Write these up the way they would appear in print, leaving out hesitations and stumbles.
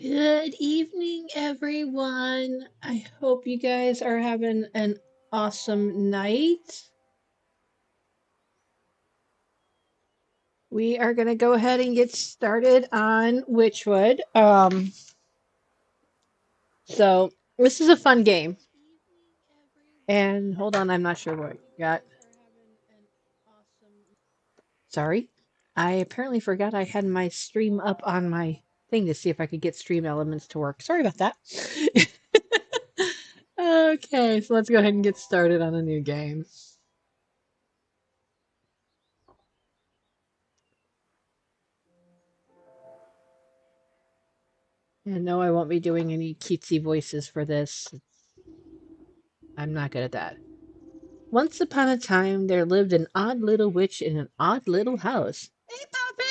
Good evening, everyone. I hope you guys are having an awesome night. We are going to go ahead and get started on Wytchwood. So this is a fun game. And hold on, I'm not sure what you got. Sorry. I apparently forgot I had my stream up on my thing to see if I could get stream elements to work. Sorry about that. Okay, so let's go ahead and get started on a new game. And no, I won't be doing any cutesy voices for this. I'm not good at that. Once upon a time, there lived an odd little witch in an odd little house. Hey, Poppy!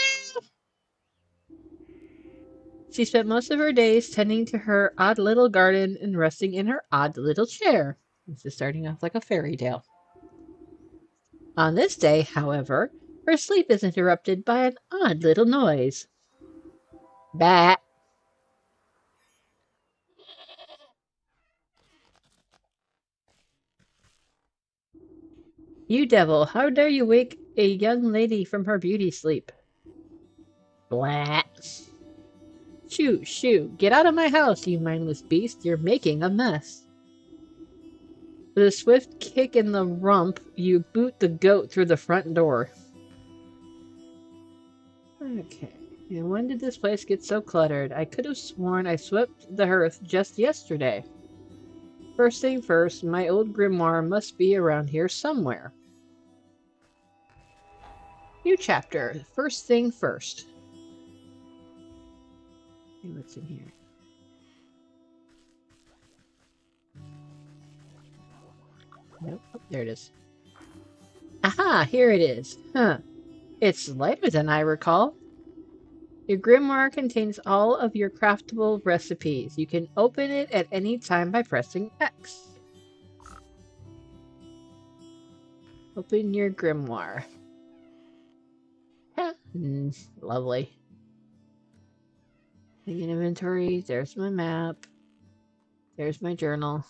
She spent most of her days tending to her odd little garden and resting in her odd little chair. This is starting off like a fairy tale. On this day, however, her sleep is interrupted by an odd little noise. Bat. You devil, how dare you wake a young lady from her beauty sleep? Blat. Shoo, shoo, get out of my house, you mindless beast, you're making a mess. With a swift kick in the rump, you boot the goat through the front door. Okay, and when did this place get so cluttered? I could have sworn I swept the hearth just yesterday. First thing first, my old grimoire must be around here somewhere. New chapter, first thing first. See what's in here. Nope, oh, there it is. Aha, here it is. Huh. It's lighter than I recall. Your grimoire contains all of your craftable recipes. You can open it at any time by pressing X. Open your grimoire. Lovely. Taking inventory. There's my map. There's my journal.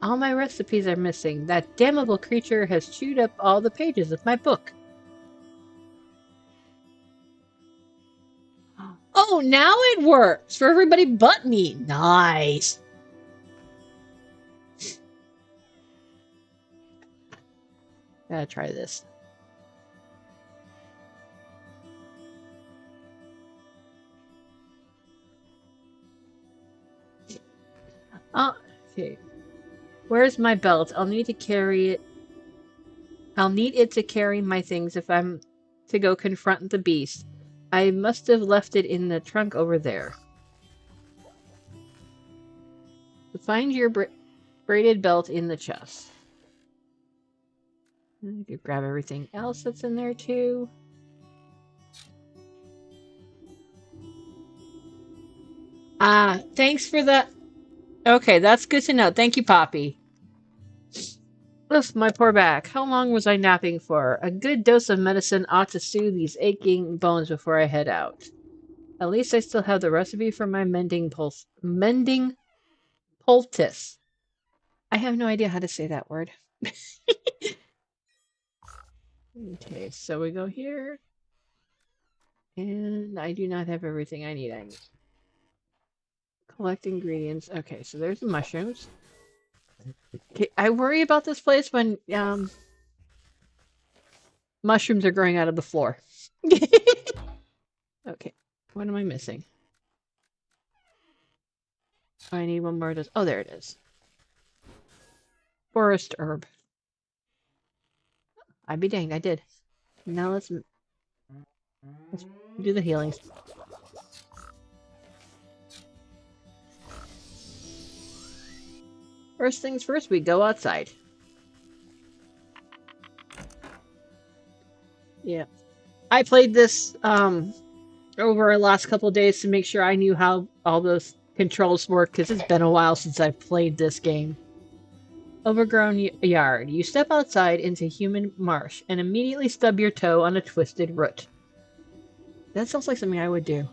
All my recipes are missing. That damnable creature has chewed up all the pages of my book. Oh, now it works for everybody but me. Nice. Gotta try this. Oh, okay. Where's my belt? I'll need to carry it. I'll need it to carry my things if I'm to go confront the beast. I must have left it in the trunk over there. Find your braided belt in the chest. You could grab everything else that's in there too. Ah, thanks for that. Okay, that's good to know. Thank you, Poppy. Ugh, my poor back. How long was I napping for? A good dose of medicine ought to soothe these aching bones before I head out. At least I still have the recipe for my mending poultice. I have no idea how to say that word. Okay, so we go here. And I do not have everything I need. Collect ingredients. Okay, so there's the mushrooms. Okay, I worry about this place when mushrooms are growing out of the floor. Okay, what am I missing? Oh, I need one more. Oh, there it is. Forest herb. I'd be danged, I did. Now let's do the healings. First things first, we go outside. Yeah. I played this over the last couple of days to make sure I knew how all those controls work, because it's been a while since I've played this game. Overgrown yard. You step outside into human marsh and immediately stub your toe on a twisted root. That sounds like something I would do.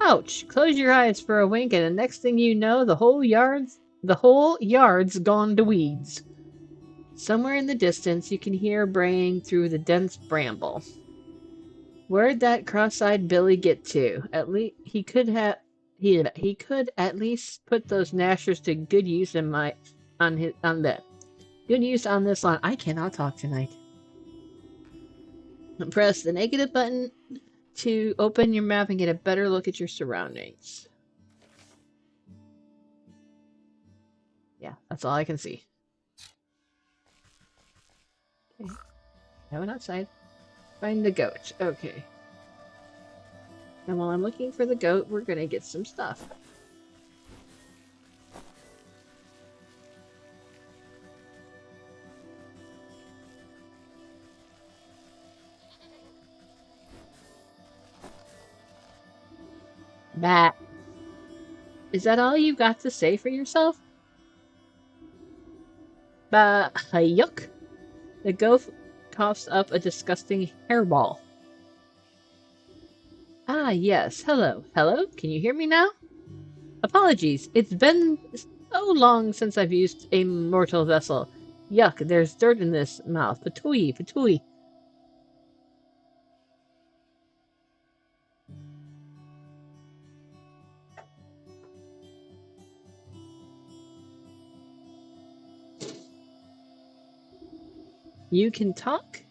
Ouch! Close your eyes for a wink, and the next thing you know, the whole yard's gone to weeds. Somewhere in the distance, you can hear braying through the dense bramble. Where'd that cross-eyed Billy get to? At least he could at least put those gnashers to good use good use on this lawn. I cannot talk tonight. Press the negative button to open your map and get a better look at your surroundings. Yeah, that's all I can see. Okay. I went outside. Find the goat. Okay. And while I'm looking for the goat, we're gonna get some stuff. Bah. Is that all you've got to say for yourself? Bah, yuck. The goat coughs up a disgusting hairball. Ah, yes. Hello. Hello? Can you hear me now? Apologies. It's been so long since I've used a mortal vessel. Yuck, there's dirt in this mouth. Patooey, patooey. You can talk?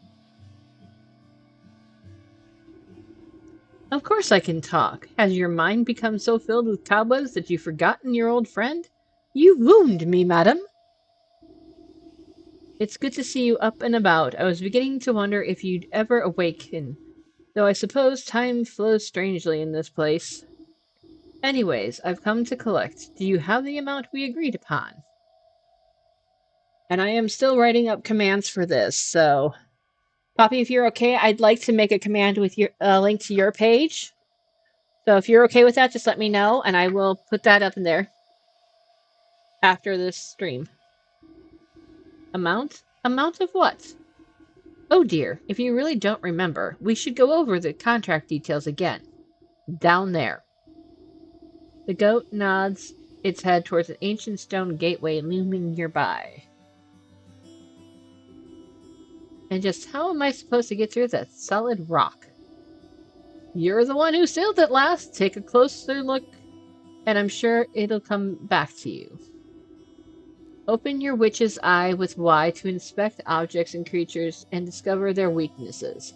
Of course I can talk. Has your mind become so filled with cobwebs that you've forgotten your old friend? You wound me, madam. It's good to see you up and about. I was beginning to wonder if you'd ever awaken, though I suppose time flows strangely in this place. Anyways, I've come to collect. Do you have the amount we agreed upon? And I am still writing up commands for this, so... Poppy, if you're okay, I'd like to make a command with your link to your page. So if you're okay with that, just let me know, and I will put that up in there after this stream. Amount? Amount of what? Oh dear, if you really don't remember, we should go over the contract details again. Down there. The goat nods its head towards an ancient stone gateway looming nearby. And just how am I supposed to get through that solid rock? You're the one who sailed it last. Take a closer look, and I'm sure it'll come back to you. Open your witch's eye with Y to inspect objects and creatures and discover their weaknesses.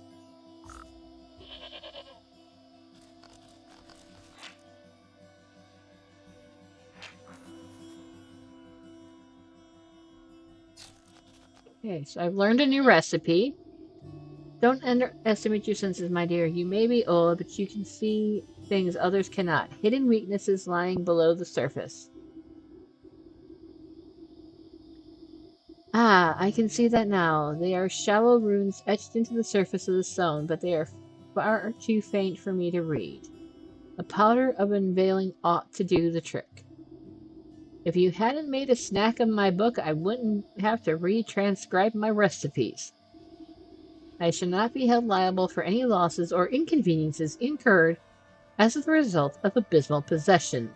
Okay, so I've learned a new recipe. Don't underestimate your senses, my dear. You may be old, but you can see things others cannot. Hidden weaknesses lying below the surface. Ah, I can see that now. They are shallow runes etched into the surface of the stone, but they are far too faint for me to read. A powder of unveiling ought to do the trick. If you hadn't made a snack of my book, I wouldn't have to retranscribe my recipes. I shall not be held liable for any losses or inconveniences incurred as a result of abysmal possession.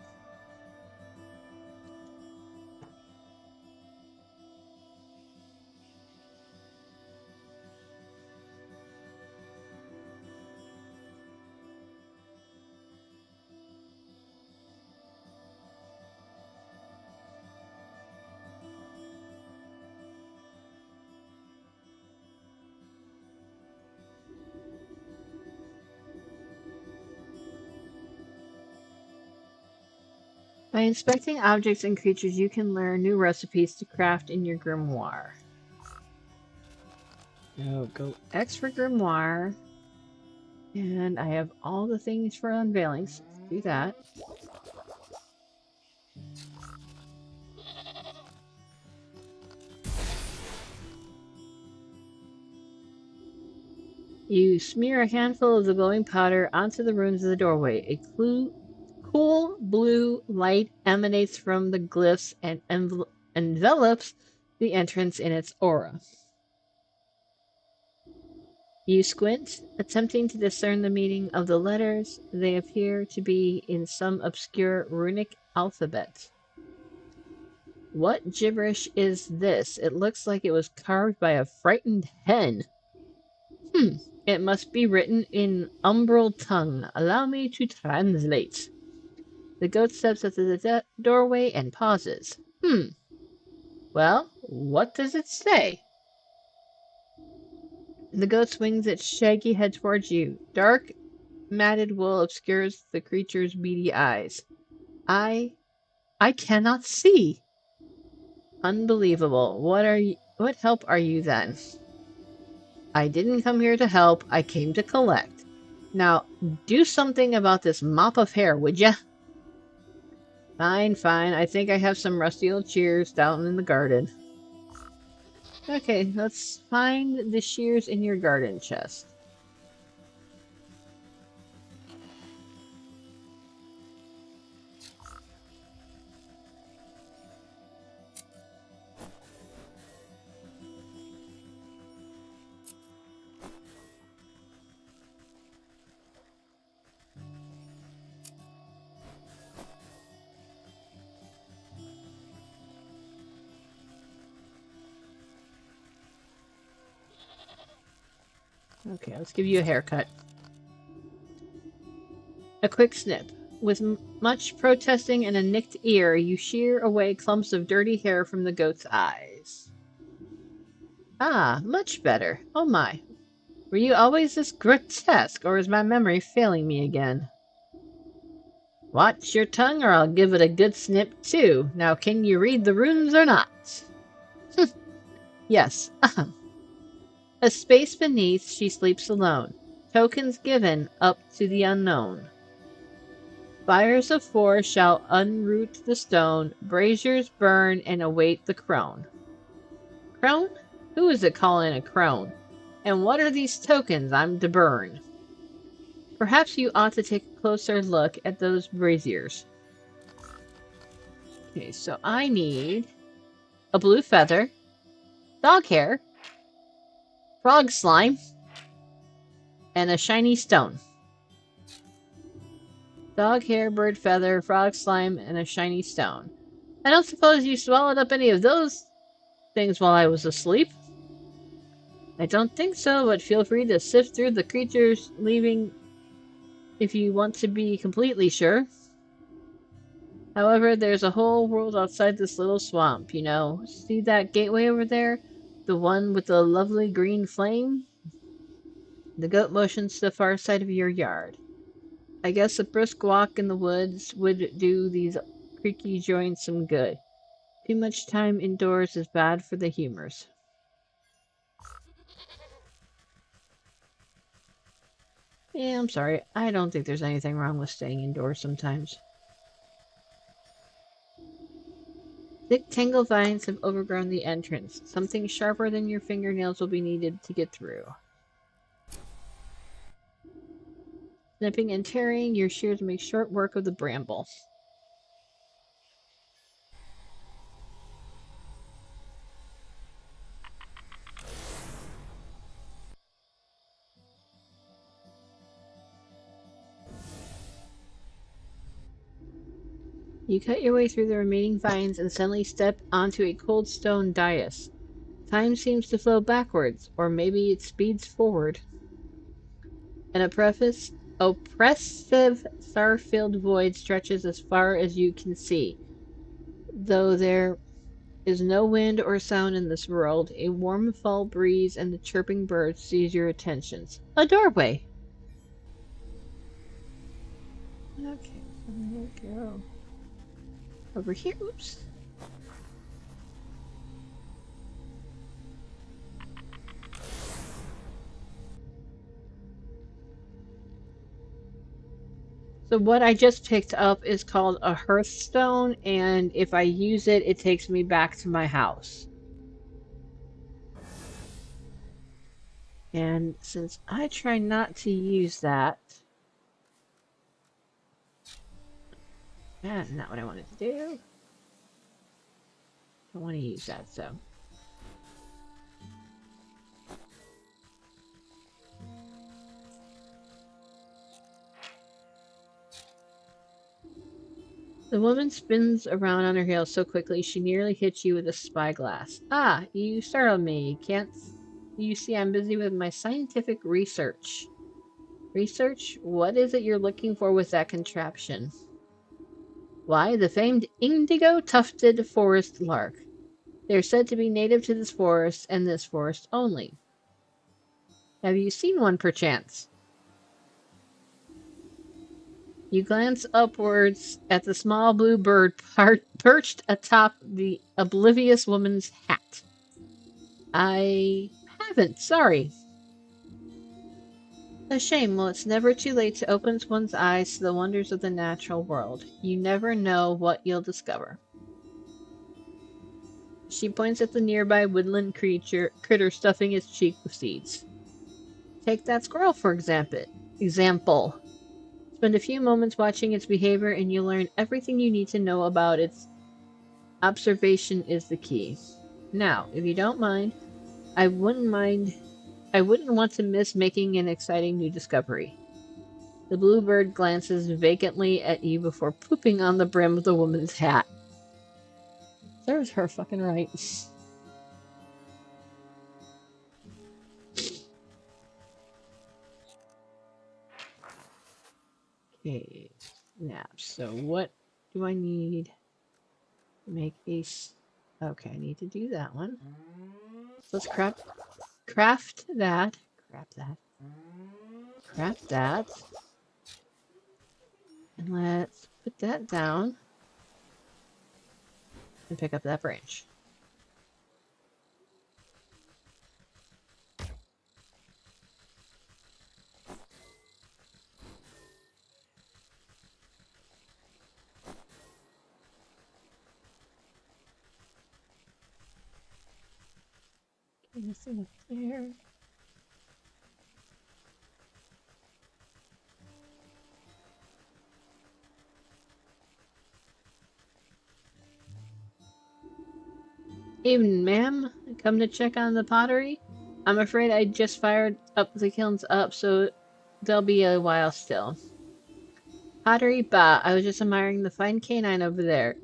By inspecting objects and creatures, you can learn new recipes to craft in your grimoire. So go X for grimoire. And I have all the things for unveilings. Let's do that. You smear a handful of the glowing powder onto the runes of the doorway. A cool blue light emanates from the glyphs and envelops the entrance in its aura. You squint, attempting to discern the meaning of the letters. They appear to be in some obscure runic alphabet. What gibberish is this? It looks like it was carved by a frightened hen. It must be written in umbral tongue. Allow me to translate. The goat steps up to the doorway and pauses. Well, what does it say? The goat swings its shaggy head towards you. Dark, matted wool obscures the creature's beady eyes. I cannot see. Unbelievable. What help are you then? I didn't come here to help. I came to collect. Now, do something about this mop of hair, would ya? Fine, fine. I think I have some rusty old shears down in the garden. Okay, let's find the shears in your garden chest. Okay, let's give you a haircut. A quick snip. With much protesting and a nicked ear, you shear away clumps of dirty hair from the goat's eyes. Ah, much better. Oh my. Were you always this grotesque, or is my memory failing me again? Watch your tongue, or I'll give it a good snip, too. Now, can you read the runes or not? Yes. A space beneath, she sleeps alone. Tokens given up to the unknown. Fires of four shall unroot the stone. Braziers burn and await the crone. Crone? Who is it calling a crone? And what are these tokens I'm to burn? Perhaps you ought to take a closer look at those braziers. Okay, so I need a blue feather, dog hair, frog slime, and a shiny stone. Dog hair, bird feather, frog slime, and a shiny stone. I don't suppose you swallowed up any of those things while I was asleep? I don't think so, but feel free to sift through the creatures leaving if you want to be completely sure. However, there's a whole world outside this little swamp, you know. See that gateway over there? The one with the lovely green flame? The goat motions to the far side of your yard. I guess a brisk walk in the woods would do these creaky joints some good. Too much time indoors is bad for the humors. Yeah, I'm sorry. I don't think there's anything wrong with staying indoors sometimes. Thick tangled vines have overgrown the entrance. Something sharper than your fingernails will be needed to get through. Snipping and tearing, your shears make short work of the bramble. You cut your way through the remaining vines and suddenly step onto a cold stone dais. Time seems to flow backwards, or maybe it speeds forward. An oppressive, star-filled void stretches as far as you can see. Though there is no wind or sound in this world, a warm fall breeze and the chirping birds seize your attentions. A doorway! Okay, I'm gonna go over here. Oops. So what I just picked up is called a hearthstone, and if I use it, it takes me back to my house. And since I try not to use that, that's not what I wanted to do. I want to use that, so. The woman spins around on her heel so quickly she nearly hits you with a spyglass. Ah, you startled me. Can't you see I'm busy with my scientific research? Research? What is it you're looking for with that contraption? Why, the famed indigo-tufted forest lark. They are said to be native to this forest and this forest only. Have you seen one perchance? You glance upwards at the small blue bird perched atop the oblivious woman's hat. I haven't, sorry. A shame. Well, it's never too late to open one's eyes to the wonders of the natural world. You never know what you'll discover. She points at the nearby woodland critter stuffing its cheek with seeds. Take that squirrel, for example. Spend a few moments watching its behavior and you'll learn everything you need to know about its observation is the key. Now, if you don't mind, I wouldn't want to miss making an exciting new discovery. The bluebird glances vacantly at you before pooping on the brim of the woman's hat. Serves her fucking right. Okay, snaps. So what do I need to make a... Okay, I need to do that one. So let's craft that. Craft that. And let's put that down. And pick up that branch. Okay, this thing up there. Evening, ma'am. Come to check on the pottery? I'm afraid I just fired up the kilns so they'll be a while still. Pottery? Bah, I was just admiring the fine canine over there.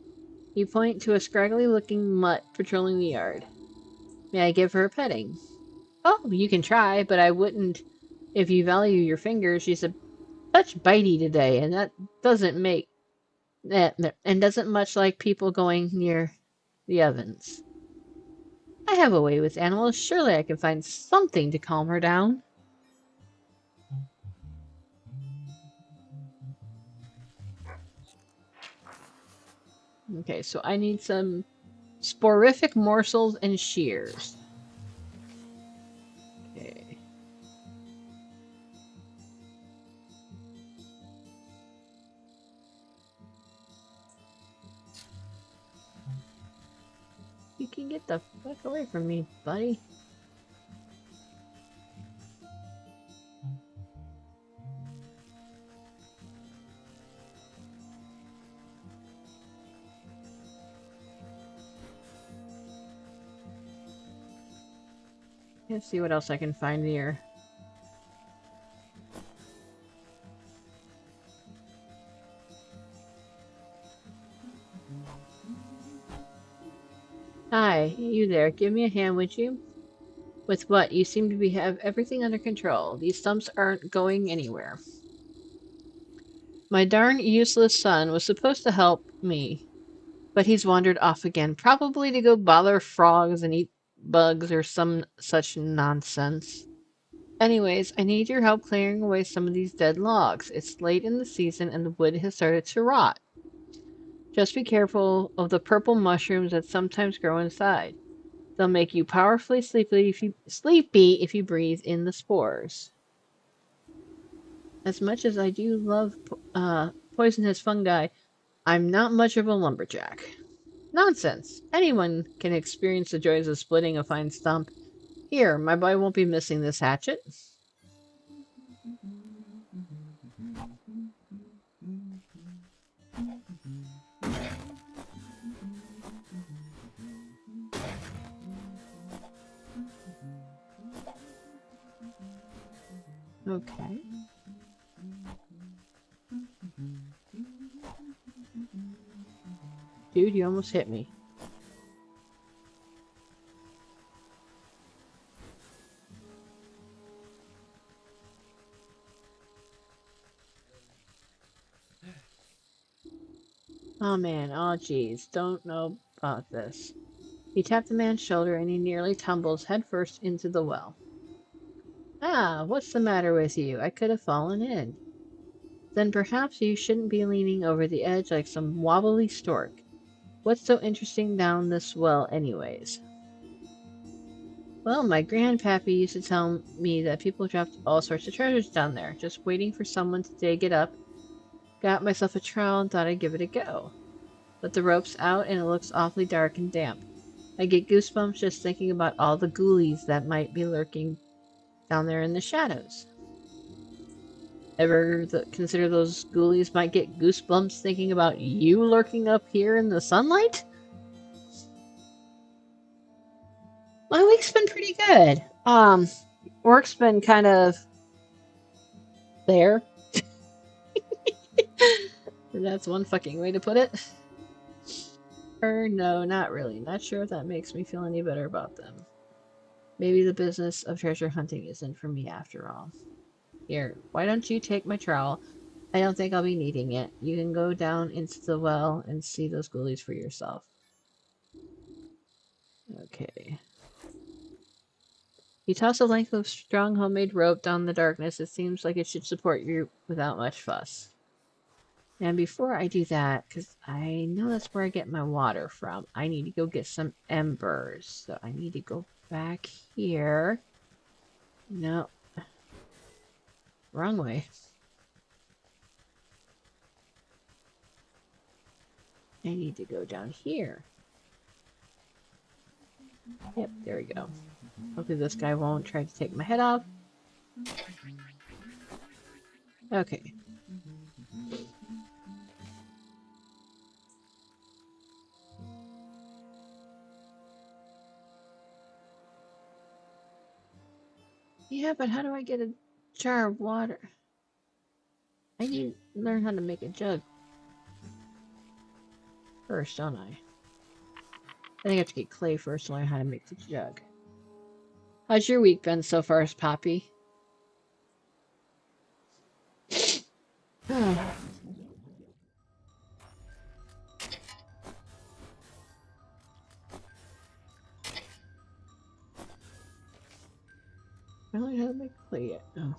You point to a scraggly-looking mutt patrolling the yard. May I give her a petting? Oh, you can try, but I wouldn't if you value your fingers. She's a touch bitey today, and that doesn't make... and doesn't much like people going near the ovens. I have a way with animals. Surely I can find something to calm her down. Okay, so I need some sporific morsels and shears. Okay. You can get the fuck away from me, buddy. Let's see what else I can find here. Hi, you there. Give me a hand, would you? With what? You seem to have everything under control. These stumps aren't going anywhere. My darn useless son was supposed to help me, but he's wandered off again, probably to go bother frogs and eat bugs or some such nonsense. Anyways, I need your help clearing away some of these dead logs. It's late in the season and the wood has started to rot. Just be careful of the purple mushrooms that sometimes grow inside. They'll make you powerfully sleepy if you breathe in the spores. As much as I do love poisonous fungi, I'm not much of a lumberjack. Nonsense! Anyone can experience the joys of splitting a fine stump. Here, my boy won't be missing this hatchet. Okay. Dude, you almost hit me. Oh man, oh geez, don't know about this. He tapped the man's shoulder and he nearly tumbles headfirst into the well. Ah, what's the matter with you? I could have fallen in. Then perhaps you shouldn't be leaning over the edge like some wobbly stork. What's so interesting down this well anyways? Well, my grandpappy used to tell me that people dropped all sorts of treasures down there, just waiting for someone to dig it up. Got myself a trowel and thought I'd give it a go. But the rope's out and it looks awfully dark and damp. I get goosebumps just thinking about all the ghoulies that might be lurking down there in the shadows. Ever consider those ghoulies might get goosebumps thinking about you lurking up here in the sunlight? My week's been pretty good. Work's been kind of there. That's one fucking way to put it. No, not really. Not sure if that makes me feel any better about them. Maybe the business of treasure hunting isn't for me after all. Here, why don't you take my trowel? I don't think I'll be needing it. You can go down into the well and see those ghoulies for yourself. Okay. You toss a length of strong homemade rope down the darkness. It seems like it should support you without much fuss. And before I do that, because I know that's where I get my water from, I need to go get some embers. So I need to go back here. No. Wrong way. I need to go down here. Yep, there we go. Hopefully this guy won't try to take my head off. Okay. Yeah, but how do I get a jar of water? I need to learn how to make a jug first, don't I? I think I have to get clay first to learn how to make the jug. How's your week been so far, Poppy? I don't know how to make clay yet. Oh.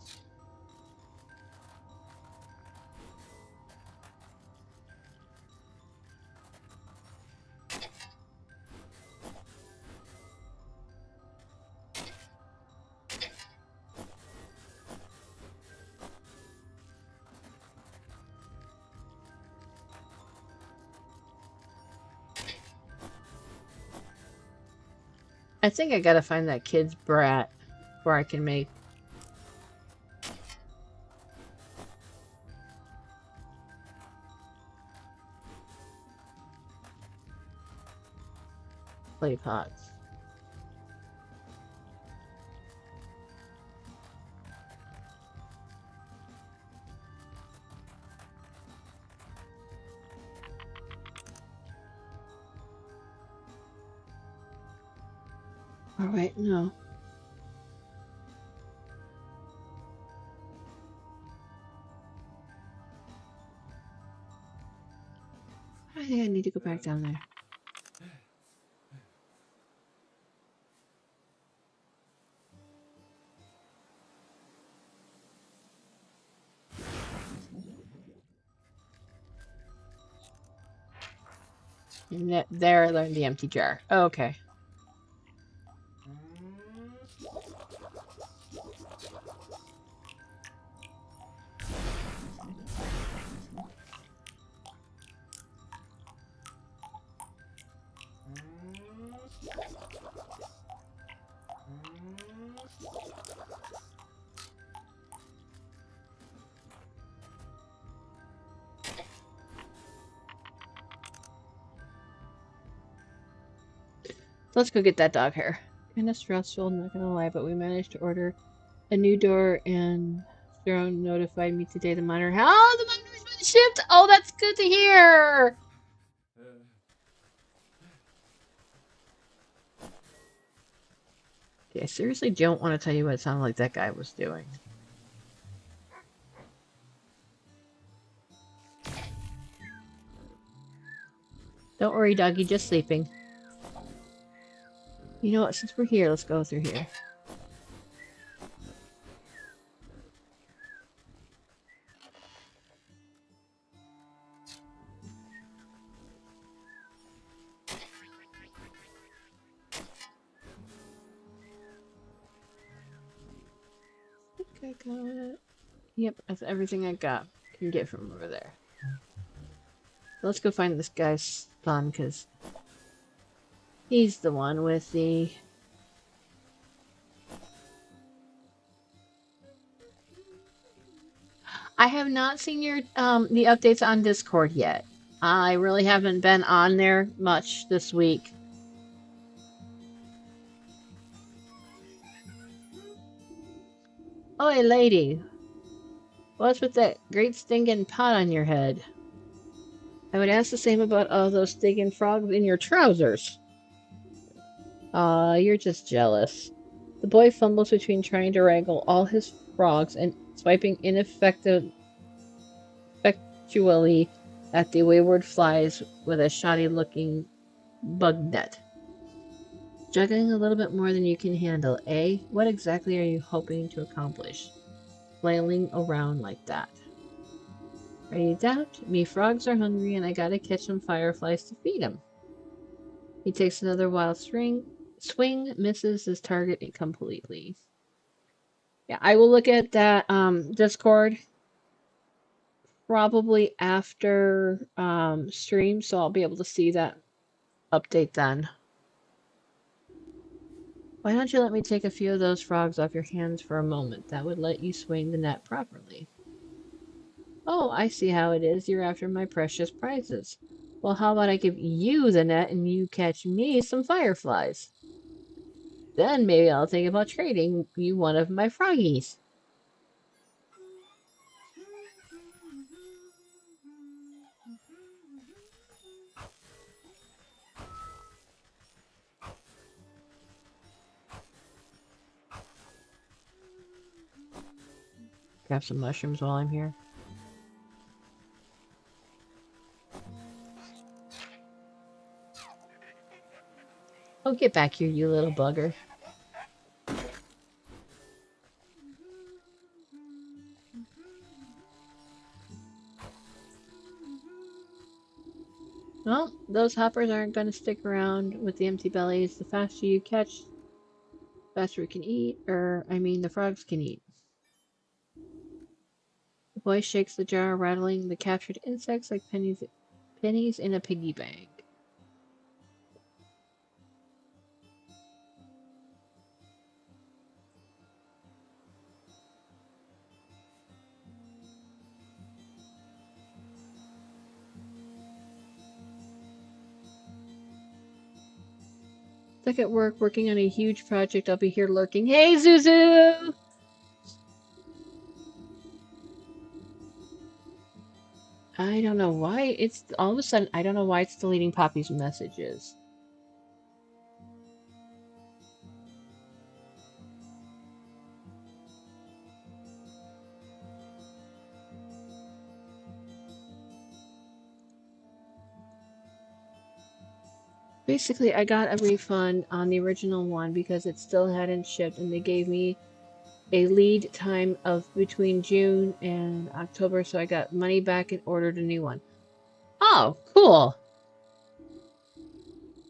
I think I gotta find that kid's brat before I can make clay pots. Oh, wait, no. I think I need to go back down there. And there I learned the empty jar. Oh, okay. Let's go get that dog hair. Kinda stressful, not gonna lie, but we managed to order a new door and Sharon notified me today the monitor. Oh, the monitor's been shipped! Oh, that's good to hear! Okay, I seriously don't want to tell you what it sounded like that guy was doing. Don't worry, doggy, just sleeping. You know what, since we're here, let's go through here. I think I got it. Yep, that's everything I can get from over there. Let's go find this guy's son, because he's the one with the... I have not seen your the updates on Discord yet. I really haven't been on there much this week. Oi, lady. What's with that great stinking pot on your head? I would ask the same about all those stinking frogs in your trousers. Aw, you're just jealous. The boy fumbles between trying to wrangle all his frogs and swiping ineffectually at the wayward flies with a shoddy-looking bug net. Juggling a little bit more than you can handle, eh? What exactly are you hoping to accomplish? Flailing around like that. Are you doubt? Me frogs are hungry and I gotta catch some fireflies to feed them. He takes another wild swing, misses his target completely. Yeah, I will look at that Discord probably after stream, so I'll be able to see that update then. Why don't you let me take a few of those frogs off your hands for a moment? That would let you swing the net properly. Oh, I see how it is. You're after my precious prizes. Well, how about I give you the net and you catch me some fireflies? Then maybe I'll think about trading you one of my froggies. Grab some mushrooms while I'm here. Oh, get back here, you little bugger. Well, those hoppers aren't going to stick around with the empty bellies. The faster you catch, the faster we can eat. The frogs can eat. The boy shakes the jar, rattling the captured insects like pennies in a piggy bank. Stuck at work, working on a huge project. I'll be here lurking. Hey, Zuzu! I don't know why it's all of a sudden. I don't know why it's deleting Poppy's messages. Basically, I got a refund on the original one because it still hadn't shipped, and they gave me a lead time of between June and October, so I got money back and ordered a new one. Oh, cool!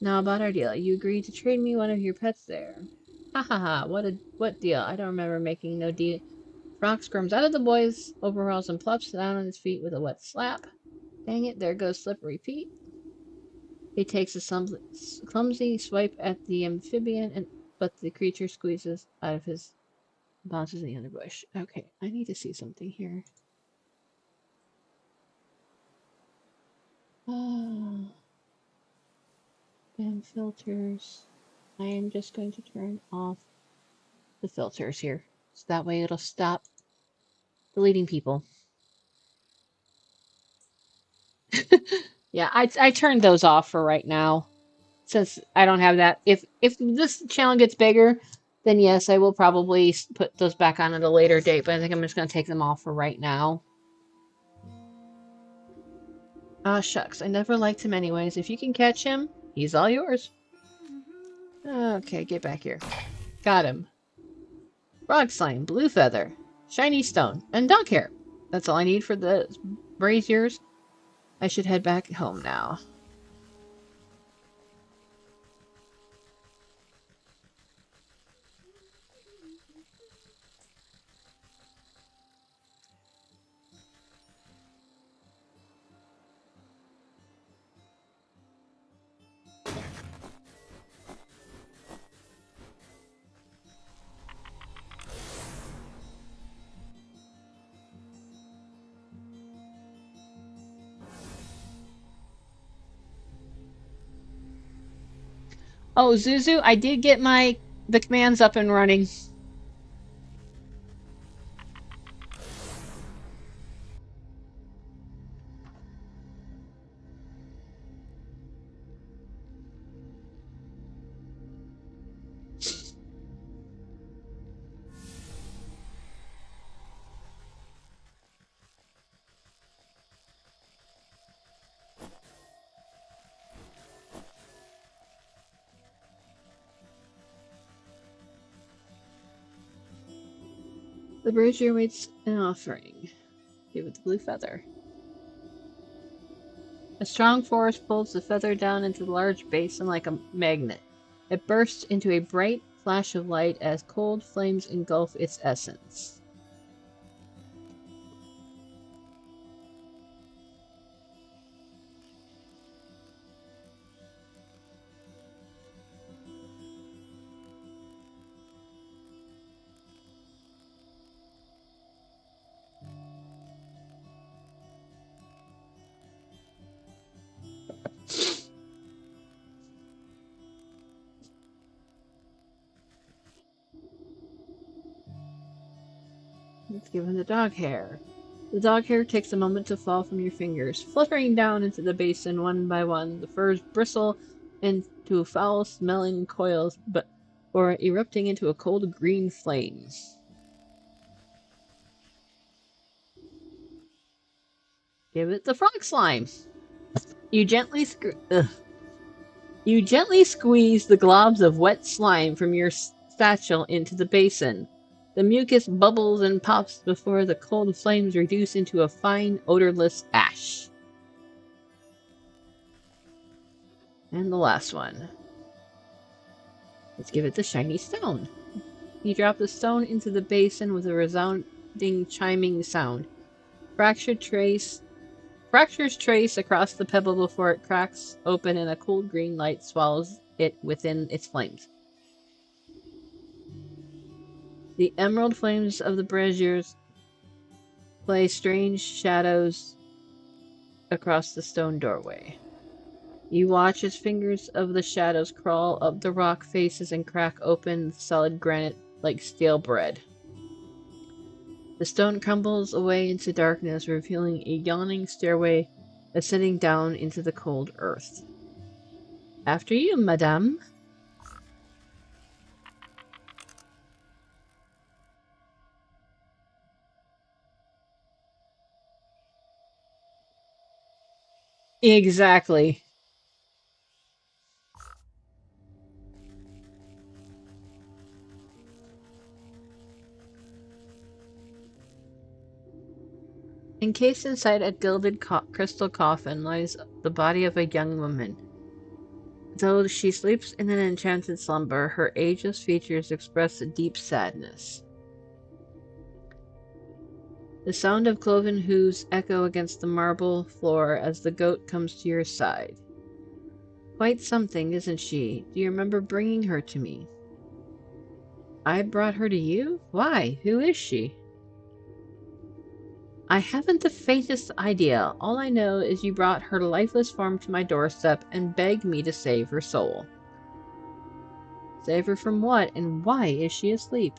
Now about our deal. You agreed to trade me one of your pets there. Ha ha ha, what deal? I don't remember making no deal. Frog squirms out of the boy's overalls and plops down on his feet with a wet slap. Dang it, there goes Slippery Pete. He takes a clumsy swipe at the amphibian, but the creature squeezes out of his bounces in the underbush. Okay, I need to see something here. Spam filters. I am just going to turn off the filters here, so that way it'll stop deleting people. Yeah, I turned those off for right now, since I don't have that. If this channel gets bigger, Then yes, I will probably put those back on at a later date, but I think I'm just going to take them off for right now. Ah, shucks. I never liked him anyways. If you can catch him, he's all yours. Okay, get back here. Got him. Frog slime, blue feather, shiny stone, and dog hair. That's all I need for the braziers. I should head back home now. Oh, Zuzu, I did get the commands up and running. The brazier waits an offering. Give it the blue feather. A strong force pulls the feather down into the large basin like a magnet. It bursts into a bright flash of light as cold flames engulf its essence. Let's give him the dog hair. The dog hair takes a moment to fall from your fingers. Fluttering down into the basin one by one, the furs bristle into foul-smelling coils, or erupting into a cold green flame. Give it the frog slime. You gently squeeze the globs of wet slime from your satchel into the basin. The mucus bubbles and pops before the cold flames reduce into a fine, odorless ash. And the last one. Let's give it the shiny stone. You drop the stone into the basin with a resounding chiming sound. Fractures trace across the pebble before it cracks open and a cold green light swallows it within its flames. The emerald flames of the braziers play strange shadows across the stone doorway. You watch as fingers of the shadows crawl up the rock faces and crack open the solid granite like stale bread. The stone crumbles away into darkness, revealing a yawning stairway ascending down into the cold earth. After you, madame. Exactly. Encased inside a gilded crystal coffin lies the body of a young woman. Though she sleeps in an enchanted slumber, her ageless features express a deep sadness. The sound of cloven hooves echo against the marble floor as the goat comes to your side. Quite something, isn't she? Do you remember bringing her to me? I brought her to you? Why? Who is she? I haven't the faintest idea. All I know is you brought her lifeless form to my doorstep and begged me to save her soul. Save her from what, and why is she asleep?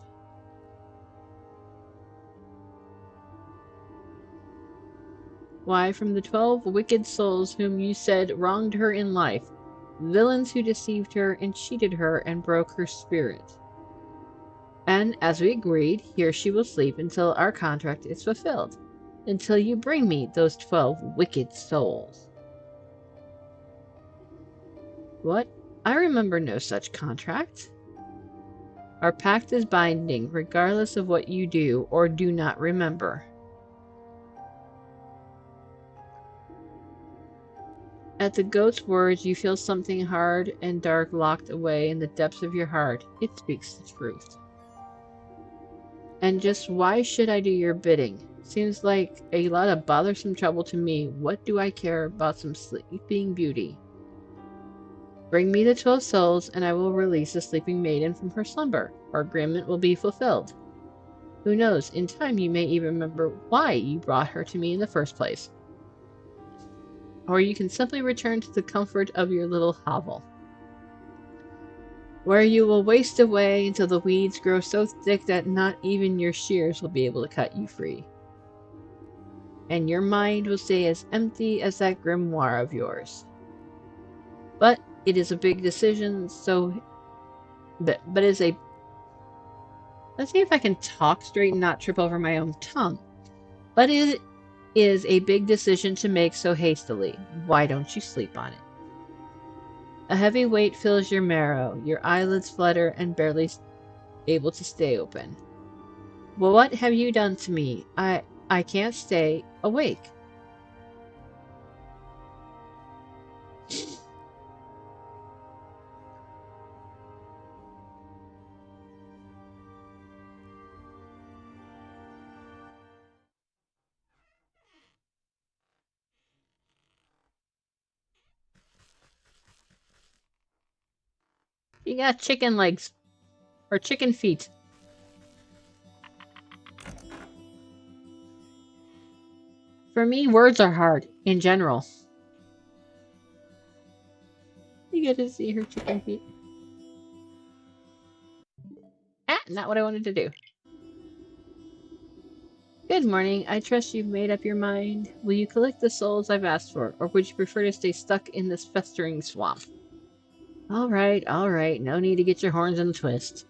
Why, from the 12 wicked souls whom you said wronged her in life, villains who deceived her and cheated her and broke her spirit. And as we agreed, here she will sleep until our contract is fulfilled. Until you bring me those 12 wicked souls. What? I remember no such contract. Our pact is binding, regardless of what you do or do not remember. At the goat's words, you feel something hard and dark locked away in the depths of your heart. It speaks the truth. And just why should I do your bidding? Seems like a lot of bothersome trouble to me. What do I care about some sleeping beauty? Bring me the 12 souls, and I will release the sleeping maiden from her slumber. Our agreement will be fulfilled. Who knows, in time you may even remember why you brought her to me in the first place. Or you can simply return to the comfort of your little hovel, where you will waste away until the weeds grow so thick that not even your shears will be able to cut you free. And your mind will stay as empty as that grimoire of yours. But it is a big decision, but it's a... Let's see if I can talk straight and not trip over my own tongue. But it is a big decision to make so hastily. Why don't you sleep on it? A heavy weight fills your marrow. Your eyelids flutter and barely able to stay open. Well, what have you done to me? I can't stay awake. You got chicken legs. Or chicken feet. For me, words are hard, in general. You get to see her chicken feet. Ah, not what I wanted to do. Good morning. I trust you've made up your mind. Will you collect the souls I've asked for, or would you prefer to stay stuck in this festering swamp? All right. No need to get your horns in a twist.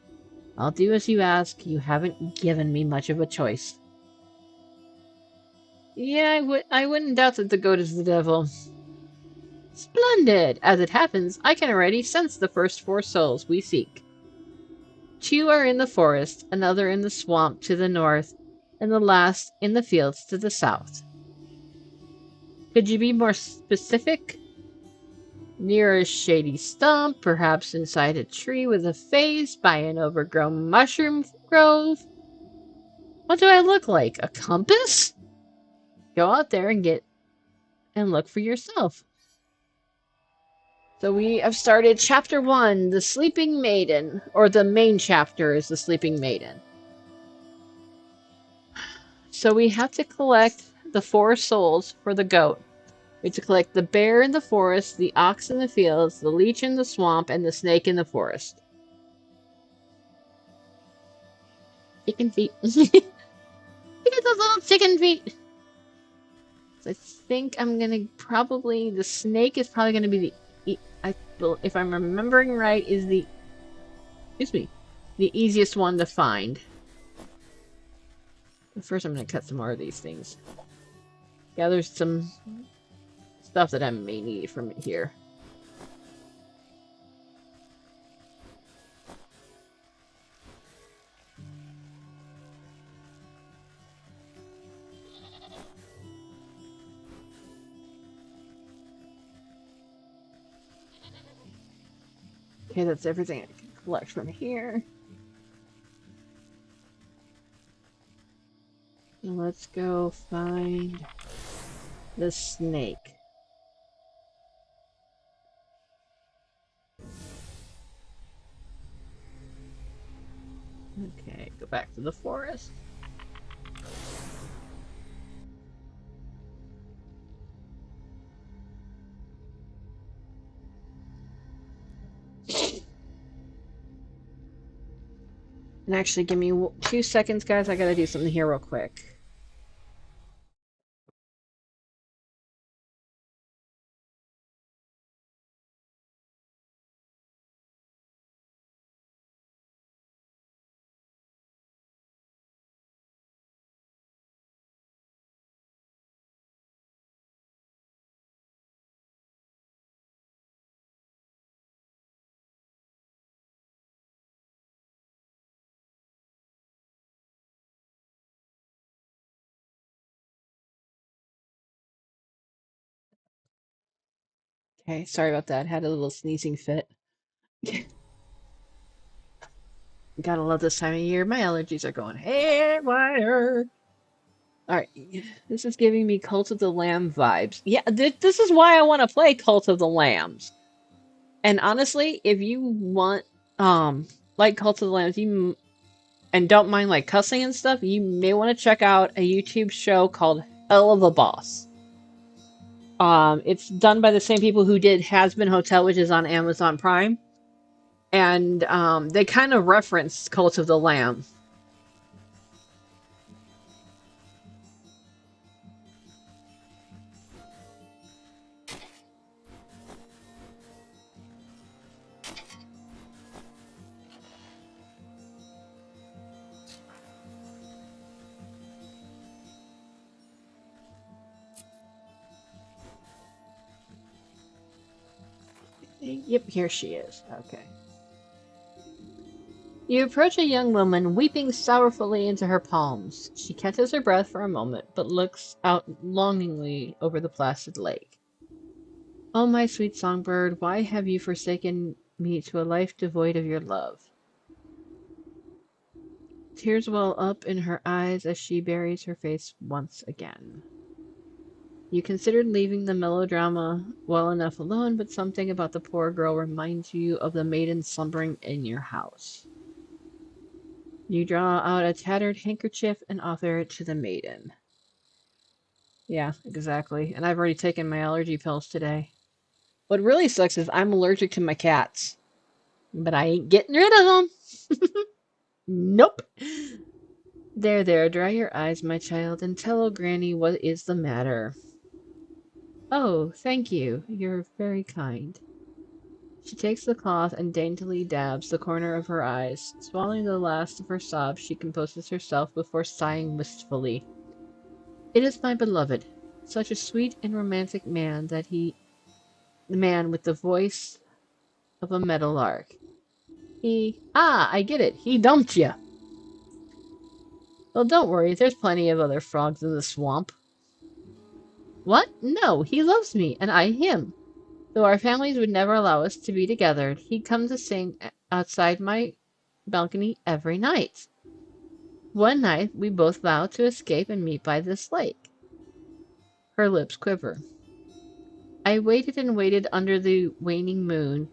I'll do as you ask. You haven't given me much of a choice. Yeah, I wouldn't doubt that the goat is the devil. Splendid! As it happens, I can already sense the first 4 souls we seek. 2 are in the forest, another in the swamp to the north, and the last in the fields to the south. Could you be more specific? Near a shady stump, perhaps inside a tree with a face, by an overgrown mushroom grove? What do I look like? A compass? Go out there and look for yourself. So we have started chapter 1, The Sleeping Maiden, or the main chapter is The Sleeping Maiden. So we have to collect the 4 souls for the goat. We have to collect the bear in the forest, the ox in the fields, the leech in the swamp, and the snake in the forest. Chicken feet. Look at those little chicken feet. So I think I'm gonna probably... The snake is probably gonna be the... if I'm remembering right, is the... Excuse me. The easiest one to find. But first I'm gonna cut some more of these things. Yeah, there's some stuff that I may need from here. Okay, that's everything I can collect from here. And let's go find the snake. Okay, go back to the forest. And actually, give me 2 seconds, guys. I gotta do something here real quick. Okay, sorry about that. Had a little sneezing fit. Gotta love this time of year. My allergies are going haywire. Alright, this is giving me Cult of the Lamb vibes. Yeah, this is why I want to play Cult of the Lambs. And honestly, if you want, like Cult of the Lambs, and don't mind like cussing and stuff, you may want to check out a YouTube show called Hell of a Boss. It's done by the same people who did Has Been Hotel, which is on Amazon Prime. And they kind of reference Cult of the Lamb. Yep, here she is. Okay. You approach a young woman, weeping sorrowfully into her palms. She catches her breath for a moment, but looks out longingly over the placid lake. Oh, my sweet songbird, why have you forsaken me to a life devoid of your love? Tears well up in her eyes as she buries her face once again. You considered leaving the melodrama well enough alone, but something about the poor girl reminds you of the maiden slumbering in your house. You draw out a tattered handkerchief and offer it to the maiden. Yeah, exactly. And I've already taken my allergy pills today. What really sucks is I'm allergic to my cats. But I ain't getting rid of them. Nope. There, dry your eyes, my child, and tell old Granny what is the matter. Oh, thank you. You're very kind. She takes the cloth and daintily dabs the corner of her eyes. Swallowing the last of her sobs, she composes herself before sighing wistfully. It is my beloved, such a sweet and romantic man the man with the voice of a meadowlark. I get it, he dumped you. Well, don't worry, there's plenty of other frogs in the swamp. What? No, he loves me, and I him. Though our families would never allow us to be together, he'd come to sing outside my balcony every night. One night, we both vowed to escape and meet by this lake. Her lips quiver. I waited and waited under the waning moon,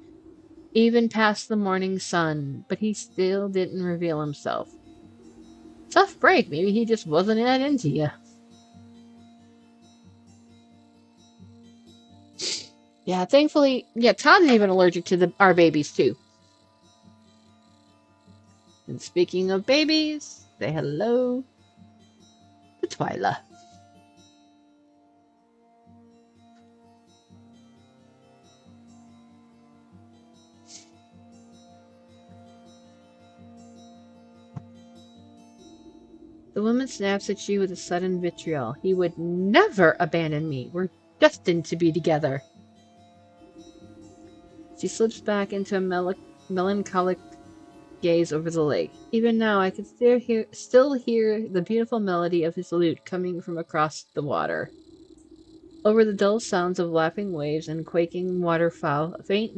even past the morning sun, but he still didn't reveal himself. Tough break, maybe he just wasn't that into you. Yeah, thankfully, Todd's even allergic to our babies too. And speaking of babies, say hello to Twyla. The woman snaps at you with a sudden vitriol. He would never abandon me. We're destined to be together. She slips back into a melancholic gaze over the lake. Even now, I can still hear the beautiful melody of his lute coming from across the water. Over the dull sounds of lapping waves and quaking waterfowl, faint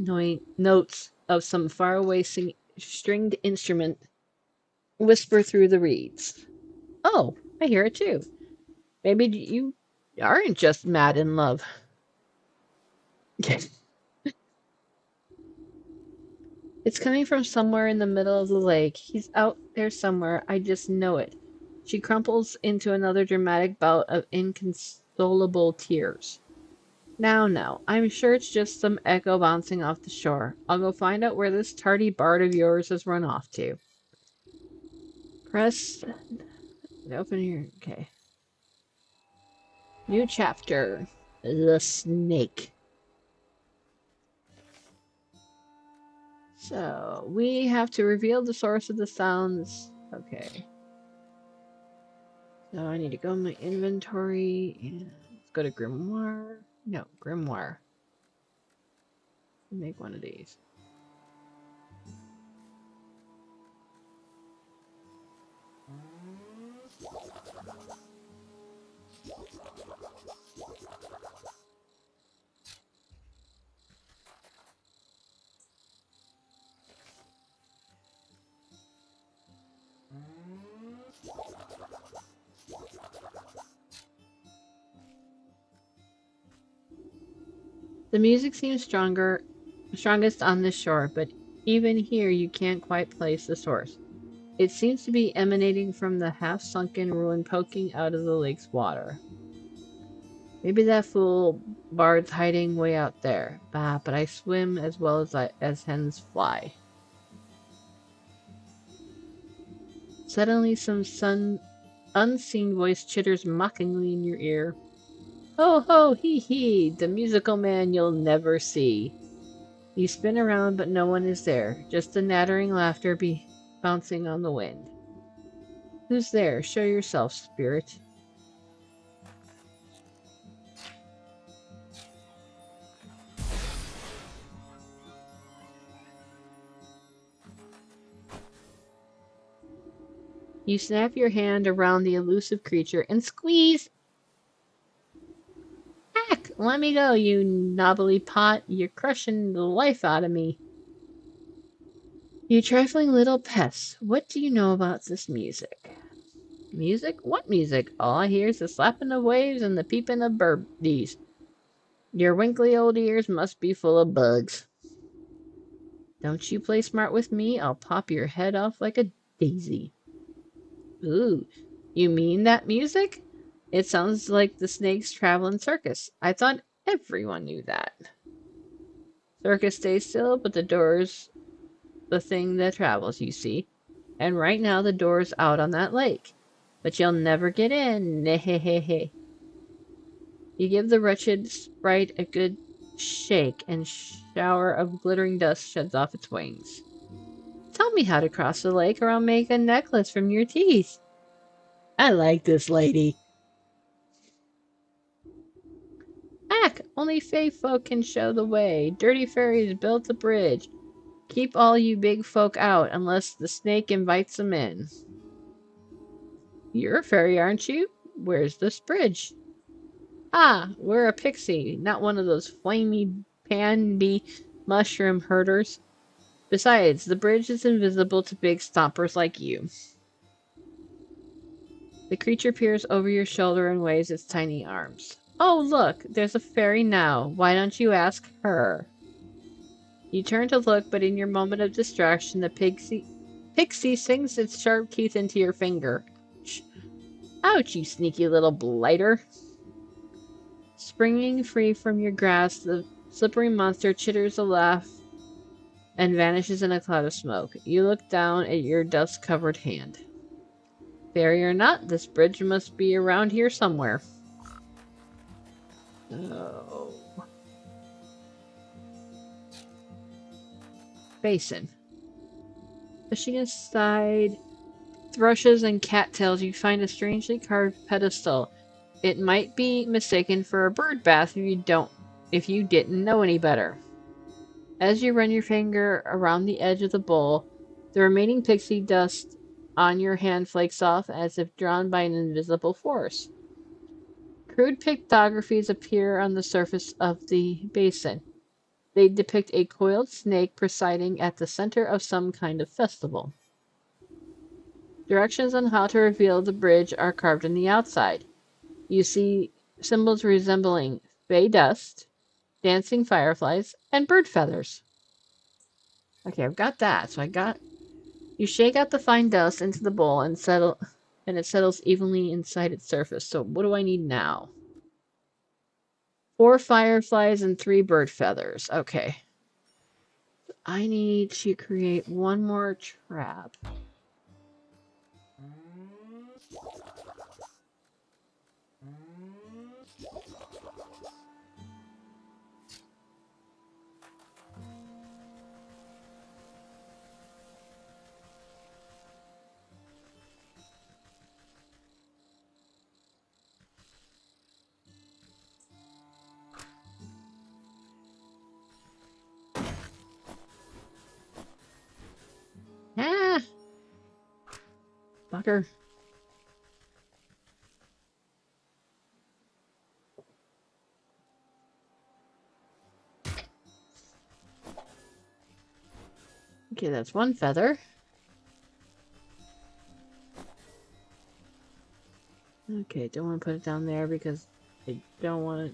notes of some faraway stringed instrument whisper through the reeds. Oh, I hear it too. Maybe you aren't just mad in love. It's coming from somewhere in the middle of the lake. He's out there somewhere. I just know it. She crumples into another dramatic bout of inconsolable tears. Now, I'm sure it's just some echo bouncing off the shore. I'll go find out where this tardy bard of yours has run off to. Press... Open here. Okay. New chapter. The snake. So, we have to reveal the source of the sounds. Okay. So, I need to go in my inventory and let's go to Grimoire. No, Grimoire. Make one of these. The music seems strongest on this shore, but even here you can't quite place the source. It seems to be emanating from the half-sunken ruin poking out of the lake's water. Maybe that fool bard's hiding way out there. Bah, but I swim as well as hens fly. Suddenly some unseen voice chitters mockingly in your ear. Ho ho hee hee, the musical man you'll never see. You spin around but no one is there, just the nattering laughter bouncing on the wind. Who's there? Show yourself, spirit. You snap your hand around the elusive creature and squeeze. Heck, let me go, you knobbly pot. You're crushing the life out of me. You trifling little pest, what do you know about this music? Music? What music? All I hear is the slapping of waves and the peeping of birdies. Your winkly old ears must be full of bugs. Don't you play smart with me, I'll pop your head off like a daisy. Ooh, you mean that music? It sounds like the Snake's Traveling Circus. I thought everyone knew that. Circus stays still, but the door's the thing that travels, you see. And right now the door's out on that lake. But you'll never get in. Nehehehe. You give the wretched sprite a good shake, and shower of glittering dust sheds off its wings. Tell me how to cross the lake, or I'll make a necklace from your teeth. I like this lady. Ack! Only fey folk can show the way. Dirty fairies built the bridge. Keep all you big folk out, unless the snake invites them in. You're a fairy, aren't you? Where's this bridge? Ah, we're a pixie, not one of those flamey pan-bee mushroom herders. Besides, the bridge is invisible to big stompers like you. The creature peers over your shoulder and waves its tiny arms. Oh, look, there's a fairy now. Why don't you ask her? You turn to look, but in your moment of distraction, the pixie sinks its sharp teeth into your finger. Ouch, you sneaky little blighter. Springing free from your grasp, the slippery monster chitters a laugh and vanishes in a cloud of smoke. You look down at your dust-covered hand. Fairy or not, this bridge must be around here somewhere. Oh. Basin. Pushing aside thrushes and cattails, you find a strangely carved pedestal. It might be mistaken for a bird bath if you didn't know any better. As you run your finger around the edge of the bowl, the remaining pixie dust on your hand flakes off as if drawn by an invisible force. Crude pictographies appear on the surface of the basin. They depict a coiled snake presiding at the center of some kind of festival. Directions on how to reveal the bridge are carved on the outside. You see symbols resembling fey dust, dancing fireflies, and bird feathers. Okay, I've got that. You shake out the fine dust into the bowl and it settles evenly inside its surface. So what do I need now? 4 fireflies and 3 bird feathers. Okay. I need to create one more trap. Ah! Fucker. Okay, that's 1 feather. Okay, don't want to put it down there because I don't want it.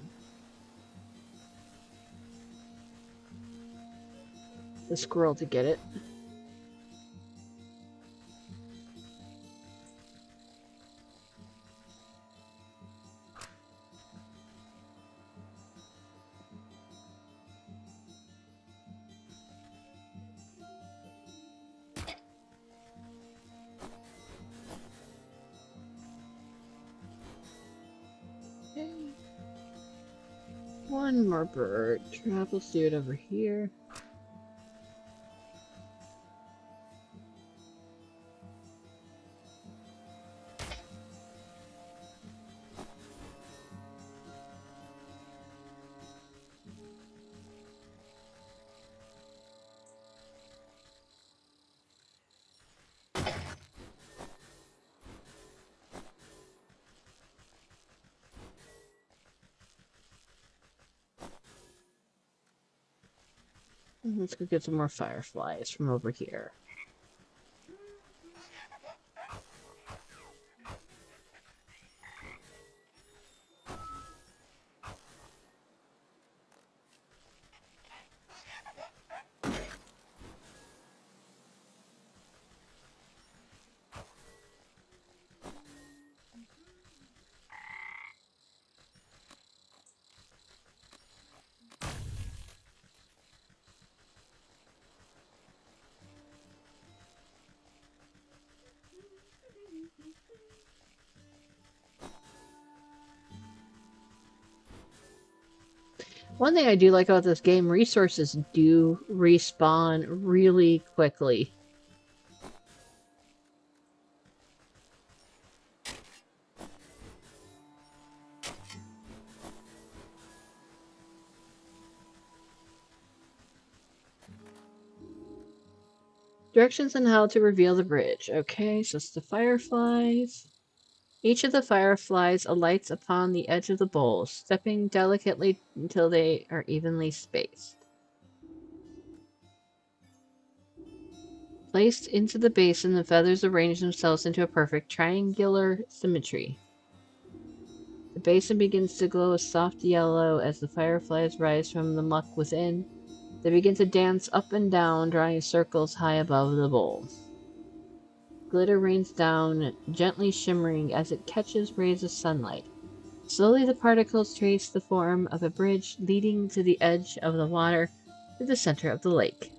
the squirrel to get it. Okay. One more bird. Let's do it over here. Let's go get some more fireflies from over here. One thing I do like about this game, resources do respawn really quickly. Directions on how to reveal the bridge. Okay, so it's the fireflies. Each of the fireflies alights upon the edge of the bowl, stepping delicately until they are evenly spaced. Placed into the basin, the feathers arrange themselves into a perfect triangular symmetry. The basin begins to glow a soft yellow as the fireflies rise from the muck within. They begin to dance up and down, drawing circles high above the bowl. Glitter rains down, gently shimmering as it catches rays of sunlight. Slowly the particles trace the form of a bridge leading to the edge of the water to the center of the lake.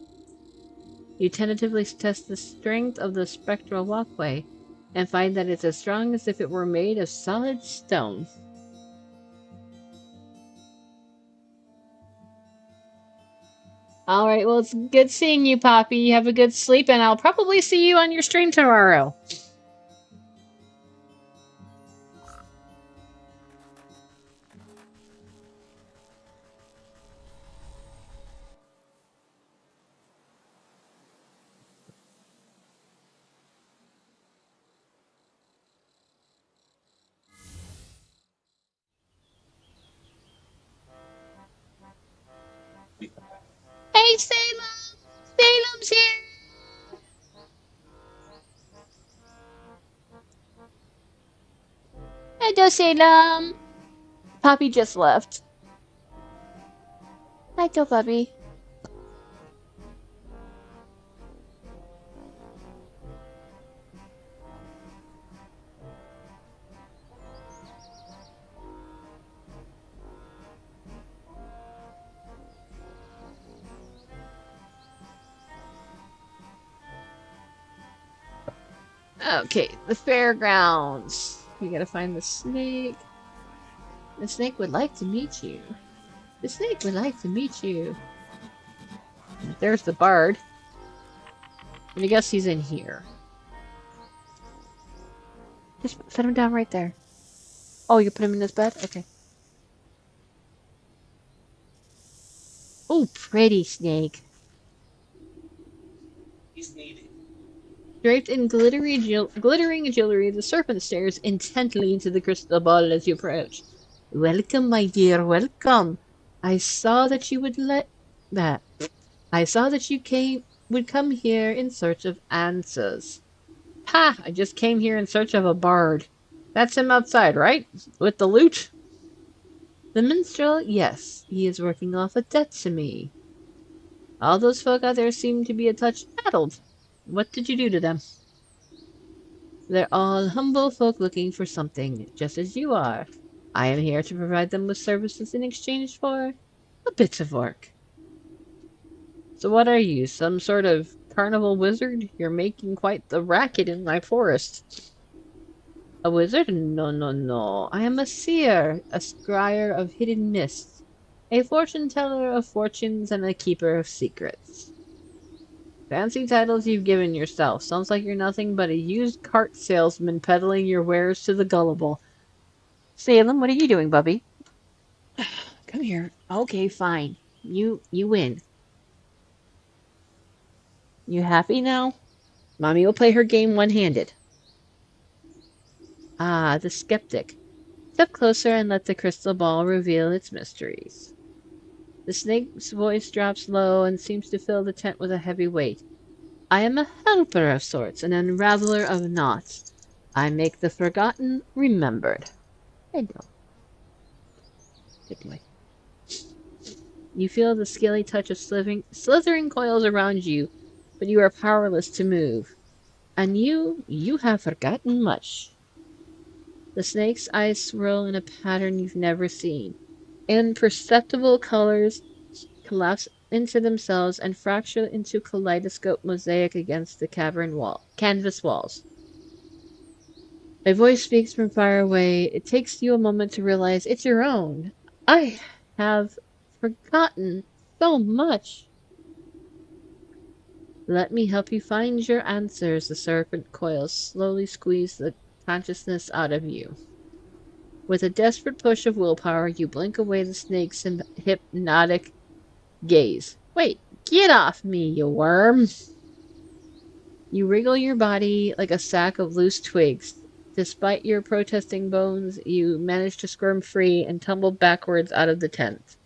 You tentatively test the strength of the spectral walkway and find that it's as strong as if it were made of solid stone. Alright, well, it's good seeing you, Poppy. You have a good sleep, and I'll probably see you on your stream tomorrow. Hey, Salem! Salem's here! Hello, Salem! Poppy just left. Hi, Poppy. Okay, the fairgrounds. We gotta find the snake. The snake would like to meet you. The snake would like to meet you. There's the bard. And I guess he's in here. Just set him down right there. Oh, you put him in this bed? Okay. Oh, pretty snake. He's needed. Draped in glittering jewelry, the serpent stares intently into the crystal ball as you approach. Welcome, my dear, welcome. I saw that you would I saw that you would come here in search of answers. Ha! I just came here in search of a bard. That's him outside, right? With the lute? The minstrel? Yes. He is working off a debt to me. All those folk out there seem to be a touch addled. What did you do to them? They're all humble folk looking for something, just as you are. I am here to provide them with services in exchange for a bit of work. So what are you, some sort of carnival wizard? You're making quite the racket in my forest. A wizard? No, no, no. I am a seer, a scryer of hidden mists, a fortune teller of fortunes, and a keeper of secrets. Fancy titles you've given yourself. Sounds like you're nothing but a used cart salesman peddling your wares to the gullible. Salem, what are you doing, Bubby? Come here. Okay, fine. You win. You happy now? Mommy will play her game one-handed. Ah, the skeptic. Step closer and let the crystal ball reveal its mysteries. The snake's voice drops low and seems to fill the tent with a heavy weight. I am a helper of sorts, an unraveler of knots. I make the forgotten remembered. I know. Good boy. You feel the scaly touch of slithering coils around you, but you are powerless to move. And you have forgotten much. The snake's eyes swirl in a pattern you've never seen. Imperceptible colors collapse into themselves and fracture into kaleidoscope mosaic against the canvas walls. A voice speaks from far away. It takes you a moment to realize it's your own. I have forgotten so much. Let me help you find your answers. The serpent coils slowly squeeze the consciousness out of you. With a desperate push of willpower, you blink away the snake's hypnotic gaze. Wait, get off me, you worm! You wriggle your body like a sack of loose twigs. Despite your protesting bones, you manage to squirm free and tumble backwards out of the tent.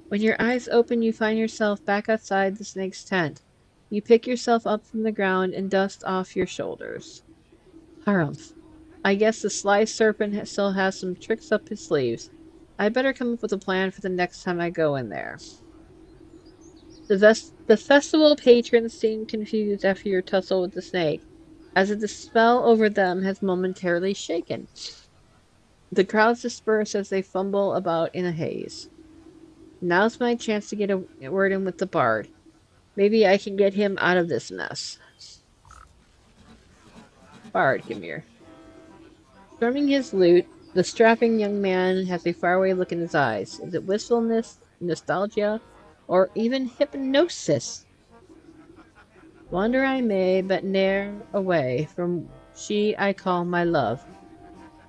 When your eyes open, you find yourself back outside the snake's tent. You pick yourself up from the ground and dust off your shoulders. Harumph. I guess the sly serpent still has some tricks up his sleeves. I'd better come up with a plan for the next time I go in there. The festival patrons seem confused after your tussle with the snake, as if the spell over them has momentarily shaken. The crowds disperse as they fumble about in a haze. Now's my chance to get a word in with the bard. Maybe I can get him out of this mess. Bard, come here. Strumming his lute, the strapping young man has a faraway look in his eyes. Is it wistfulness, nostalgia, or even hypnosis? Wander I may, but ne'er away from she I call my love.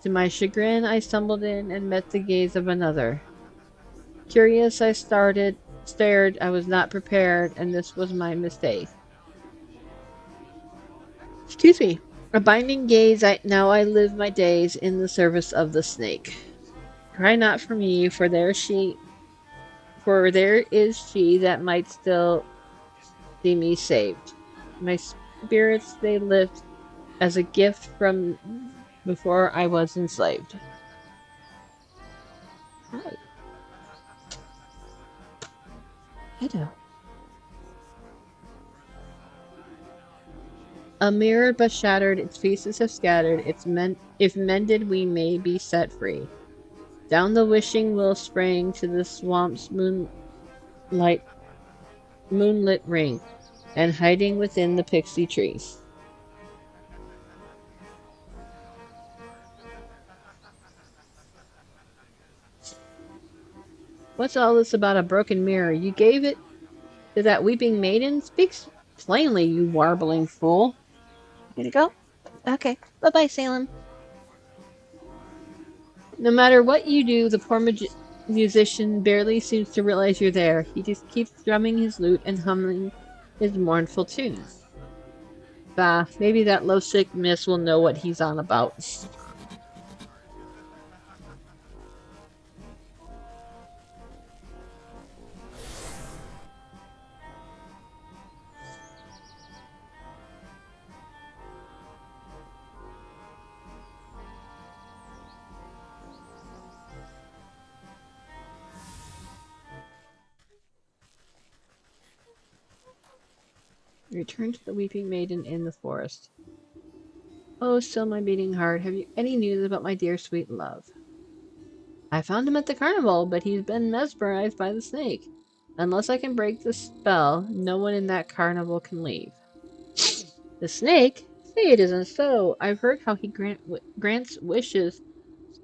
To my chagrin I stumbled in and met the gaze of another. Curious I stared, I was not prepared, and this was my mistake. Excuse me. A binding gaze, now I live my days in the service of the snake. Cry not for me, for there is she that might still see me saved. My spirits they lift as a gift from before I was enslaved. Hi. Hello. A mirror but shattered, its pieces have scattered, if mended we may be set free. Down the wishing will sprang to the swamp's moonlit ring, and hiding within the pixie trees. What's all this about a broken mirror? You gave it to that weeping maiden? Speak plainly, you warbling fool. Here to go? Okay. Bye-bye, Salem. No matter what you do, the poor musician barely seems to realize you're there. He just keeps drumming his lute and humming his mournful tunes. Bah, maybe that lovesick miss will know what he's on about. Return to the Weeping Maiden in the forest. Oh, still my beating heart, have you any news about my dear sweet love? I found him at the carnival, but he's been mesmerized by the snake. Unless I can break the spell, no one in that carnival can leave. The snake? Say it isn't so. I've heard how he grants wishes,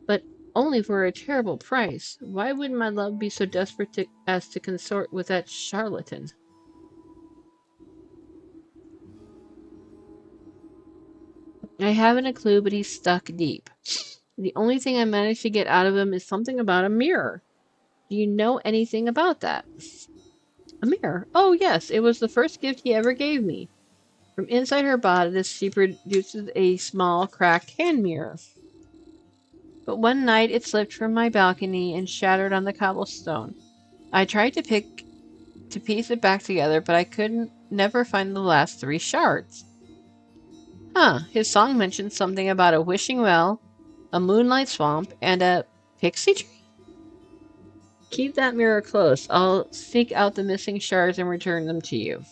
but only for a terrible price. Why would my love be so desperate as to consort with that charlatan? I haven't a clue, but he's stuck deep. The only thing I managed to get out of him is something about a mirror. Do you know anything about that? A mirror? Oh, yes, it was the first gift he ever gave me. From inside her bodice, she produces a small, cracked hand mirror. But one night it slipped from my balcony and shattered on the cobblestone. I tried to piece it back together, but I couldn't never find the last 3 shards. Huh, his song mentioned something about a wishing well, a moonlight swamp, and a pixie tree? Keep that mirror close. I'll seek out the missing shards and return them to you.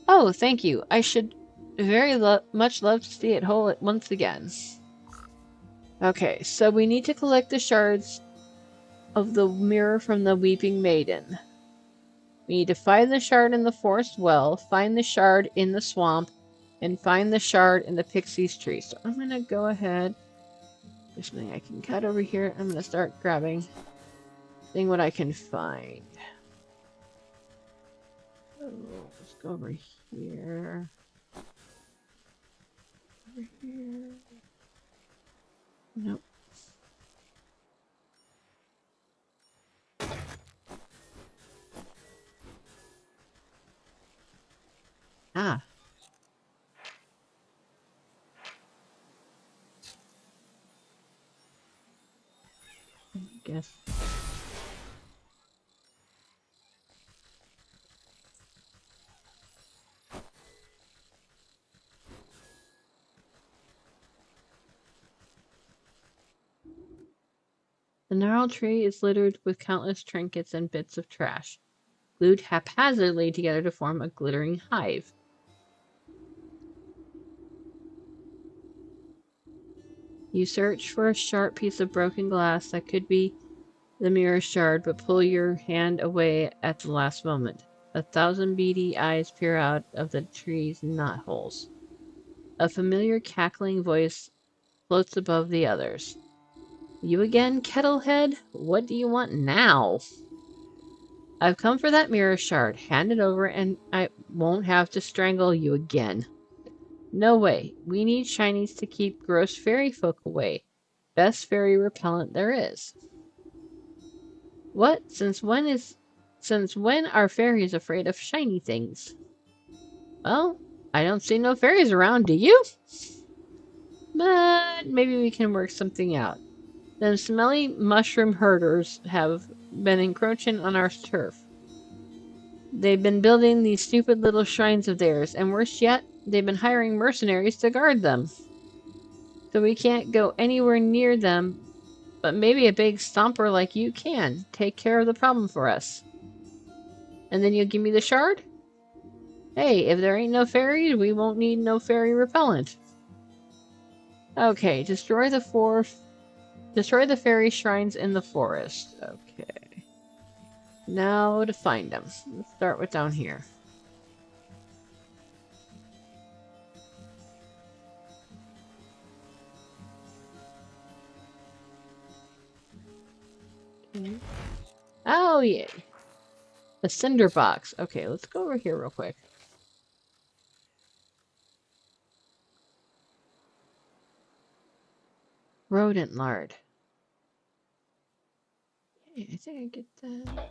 Oh, thank you. I should very much love to see it whole once again. Okay, so we need to collect the shards of the mirror from the Weeping Maiden. We need to find the shard in the forest well, find the shard in the swamp, and find the shard in the pixie's tree. So I'm going to go ahead. There's something I can cut over here. I'm going to start grabbing, seeing what I can find. So let's go over here. Over here. Nope. Ah. I guess. The gnarled tree is littered with countless trinkets and bits of trash, glued haphazardly together to form a glittering hive. You search for a sharp piece of broken glass that could be the mirror shard, but pull your hand away at the last moment. 1,000 beady eyes peer out of the tree's knotholes. A familiar cackling voice floats above the others. You again, Kettlehead? What do you want now? I've come for that mirror shard. Hand it over and I won't have to strangle you again. No way. We need shinies to keep gross fairy folk away. Best fairy repellent there is. What? Since when are fairies afraid of shiny things? Well, I don't see no fairies around, do you? But maybe we can work something out. Them smelly mushroom herders have been encroaching on our turf. They've been building these stupid little shrines of theirs, and worse yet, they've been hiring mercenaries to guard them. So we can't go anywhere near them, but maybe a big stomper like you can take care of the problem for us. And then you'll give me the shard? Hey, if there ain't no fairies, we won't need no fairy repellent. Okay, destroy the fairy shrines in the forest. Okay. Now to find them. Let's start with down here. Okay. Oh, yay. The cinder box. Okay, let's go over here real quick. Rodent lard. Okay, I think I get that.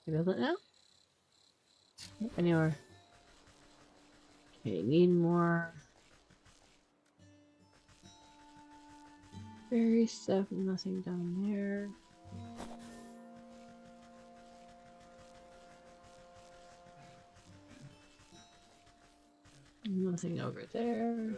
Can I build it now? Anywhere. Okay, need more berry stuff. Nothing down there. Nothing over there.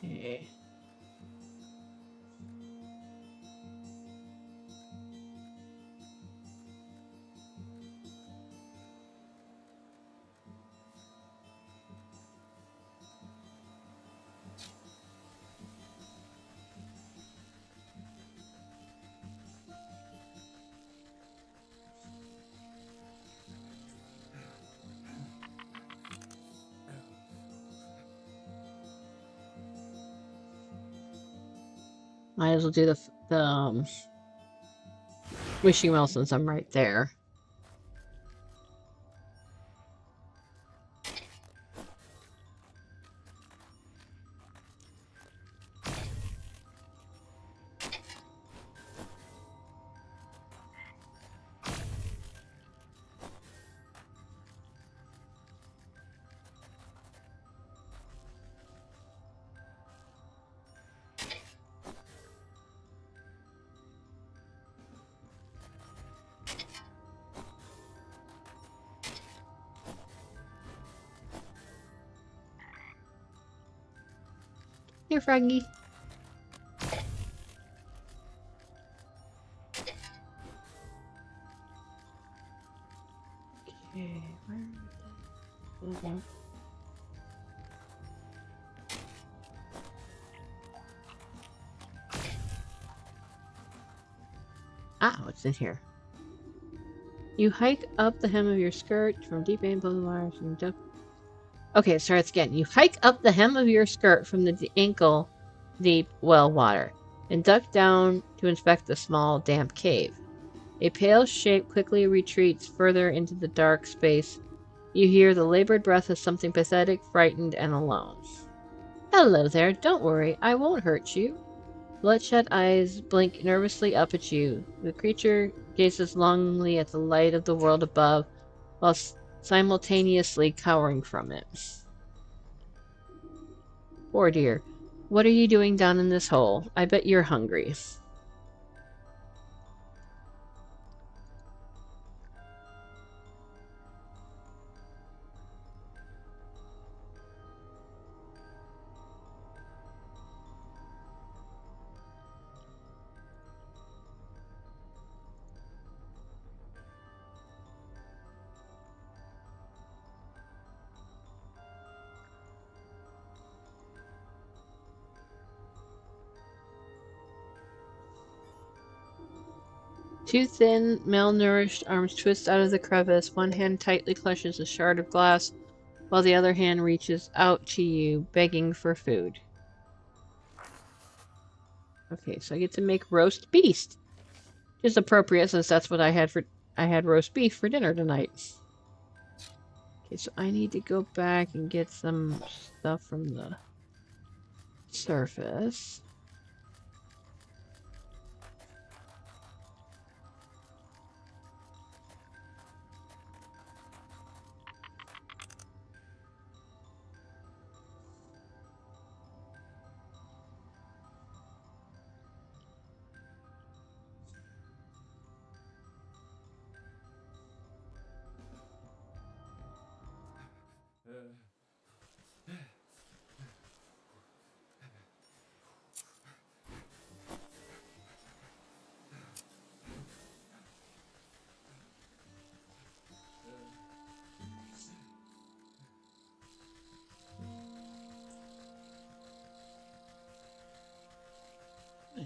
Okay. Might as well do the wishing well since I'm right there. Here, Froggy. Okay, where is it? Ah, what's in here? You hike up the hem of your skirt from deep ankle wires and duck. Okay, it starts again. You hike up the hem of your skirt from the ankle deep well water and duck down to inspect the small damp cave. A pale shape quickly retreats further into the dark space. You hear the labored breath of something pathetic, frightened, and alone. Hello there, don't worry, I won't hurt you. Bloodshot eyes blink nervously up at you. The creature gazes longingly at the light of the world above, while simultaneously cowering from it. Poor dear, what are you doing down in this hole? I bet you're hungry. Two thin, malnourished arms twist out of the crevice. One hand tightly clutches a shard of glass, while the other hand reaches out to you, begging for food. Okay, so I get to make roast beast. Which is appropriate since that's what I had roast beef for dinner tonight. Okay, so I need to go back and get some stuff from the surface.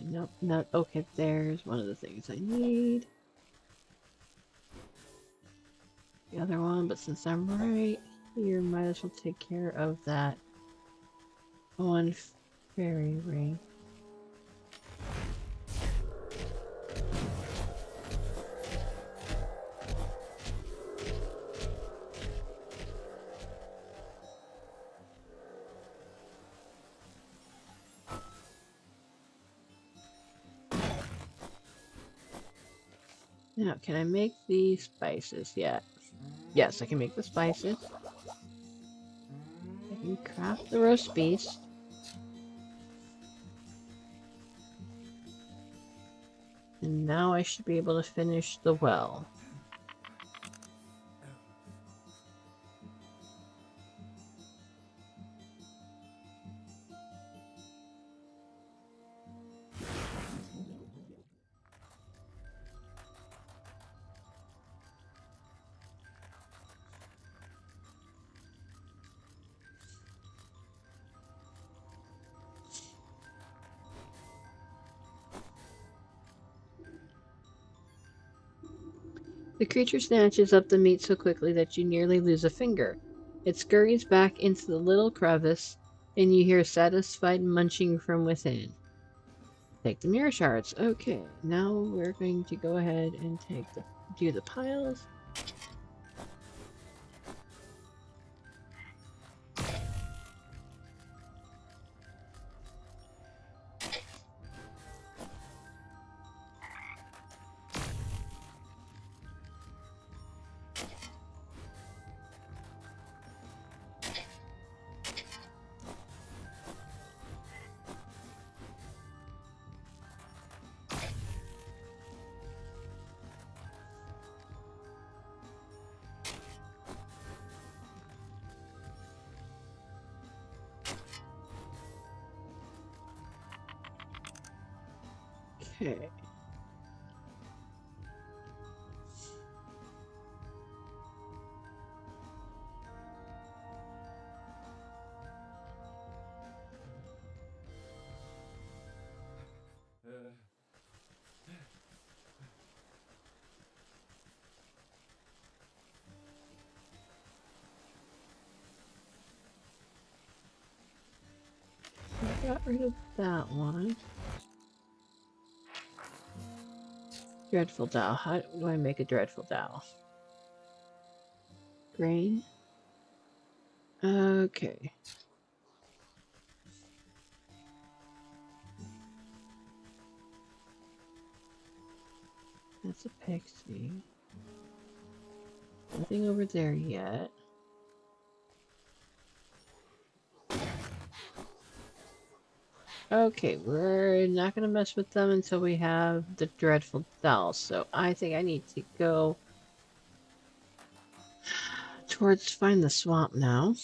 Nope, not okay. There's one of the things I need. the other one, but since I'm right here, might as well take care of that one fairy ring. Now, can I make the spices yet? Yes, I can make the spices. I can craft the roast beast. And now I should be able to finish the well. The creature snatches up the meat so quickly that you nearly lose a finger. It scurries back into the little crevice, and you hear satisfied munching from within. Take the mirror shards. Okay, now we're going to go ahead and do the piles. Okay. I got rid of that one. Dreadful dowel. How do I make a dreadful dowel? Grain. Okay. That's a pixie. Nothing over there yet. Okay, we're not gonna mess with them until we have the dreadful dowel. So I think I need to go towards find the swamp now.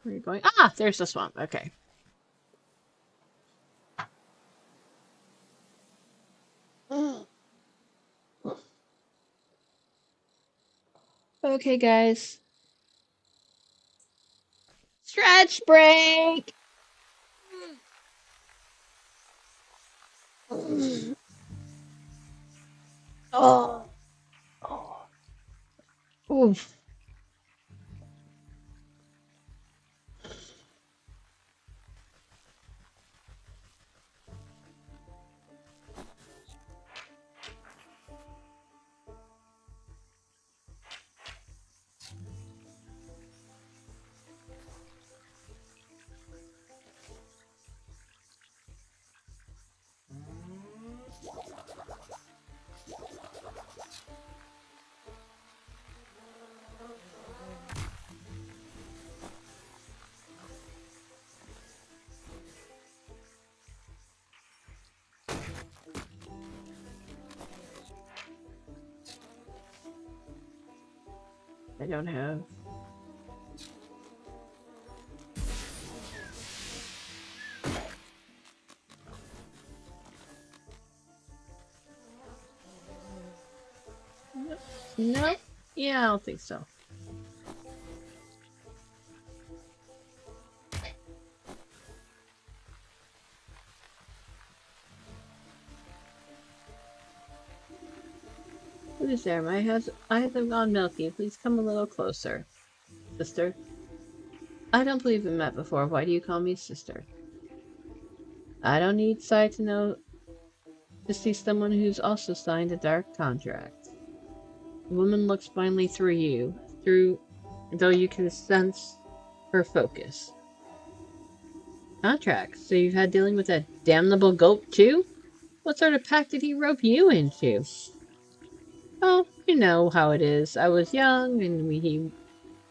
Where are you going? Ah, there's the swamp. Okay. Okay, guys. Stretch break! Oh. Oh. Oof. I don't have. Nope. Nope. Yeah, I don't think so. Who is there? My eyes have gone milky. Please come a little closer. Sister? I don't believe we met before. Why do you call me sister? I don't need sight to know to see someone who's also signed a dark contract. The woman looks blindly through though you can sense her focus. Contract? So you've had dealing with that damnable goat too? What sort of pact did he rope you into? Oh, you know how it is. I was young and he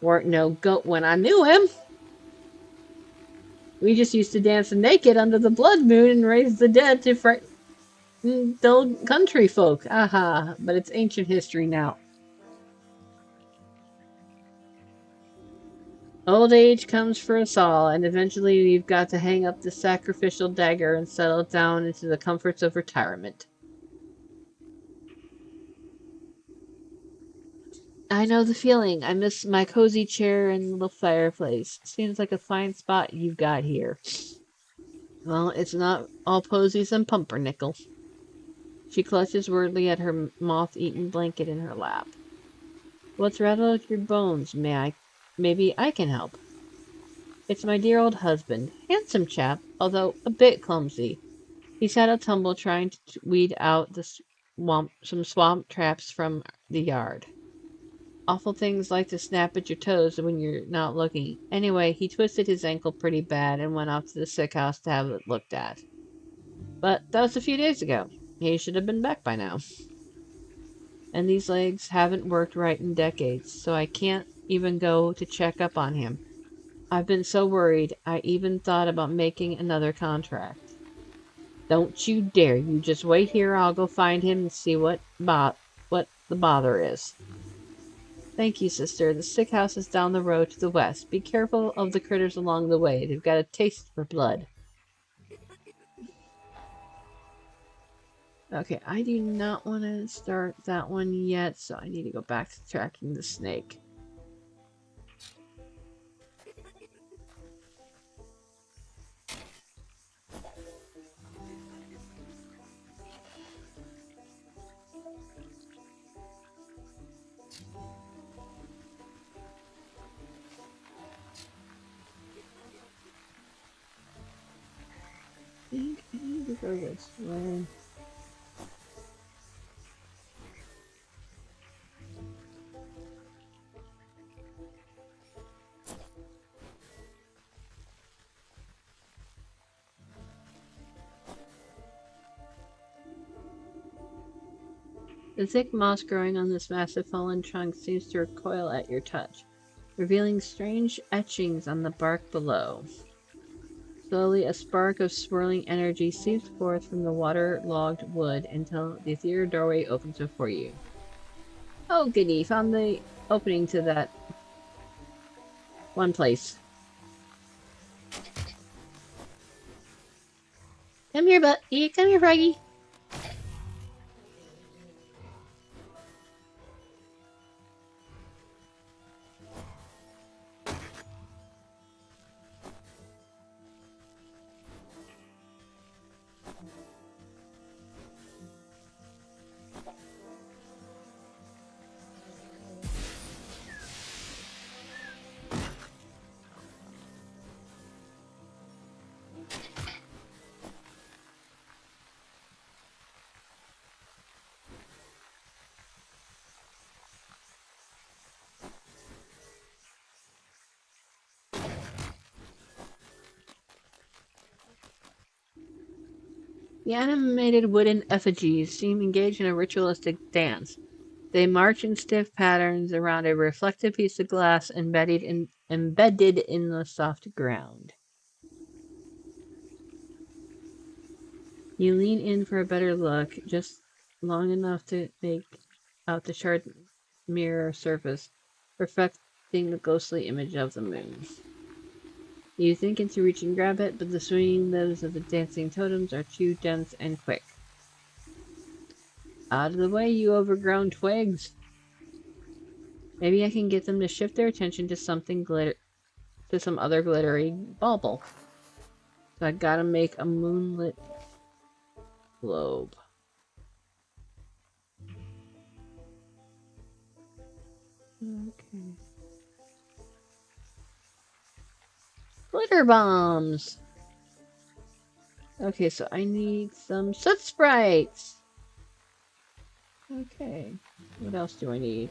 weren't no goat when I knew him. We just used to dance naked under the blood moon and raise the dead to frighten the country folk. Aha, but it's ancient history now. Old age comes for us all, and eventually we've got to hang up the sacrificial dagger and settle down into the comforts of retirement. I know the feeling. I miss my cozy chair and little fireplace. Seems like a fine spot you've got here. Well, it's not all posies and pumpernickel. She clutches wordly at her moth-eaten blanket in her lap. What's rattled your bones? Maybe I can help. It's my dear old husband. Handsome chap, although a bit clumsy. He's had a tumble trying to weed out some swamp traps from the yard. Awful things like to snap at your toes when you're not looking. Anyway, he twisted his ankle pretty bad and went off to the sick house to have it looked at. But that was a few days ago. He should have been back by now. And these legs haven't worked right in decades, so I can't even go to check up on him. I've been so worried, I even thought about making another contract. Don't you dare. You just wait here. I'll go find him and see what the bother is. Thank you, sister. The sick house is down the road to the west. Be careful of the critters along the way. They've got a taste for blood. Okay, I do not want to start that one yet, so I need to go back to tracking the snake. I think I need to go this way. The thick moss growing on this massive fallen trunk seems to recoil at your touch, revealing strange etchings on the bark below. Slowly, a spark of swirling energy seeps forth from the water-logged wood until the ethereal doorway opens before you. Oh, goody, found the opening to that one place. Come here, come here, Froggy. The animated wooden effigies seem engaged in a ritualistic dance. They march in stiff patterns around a reflective piece of glass embedded in the soft ground. You lean in for a better look, just long enough to make out the charred mirror surface. perfecting the ghostly image of the moon. You think into reach and grab it, but the swinging limbs of the dancing totems are too dense and quick. Out of the way, you overgrown twigs! Maybe I can get them to shift their attention to something to some other glittery bauble. So I gotta make a moonlit globe. Okay. Glitter bombs! Okay, so I need some soot sprites! Okay. What else do I need?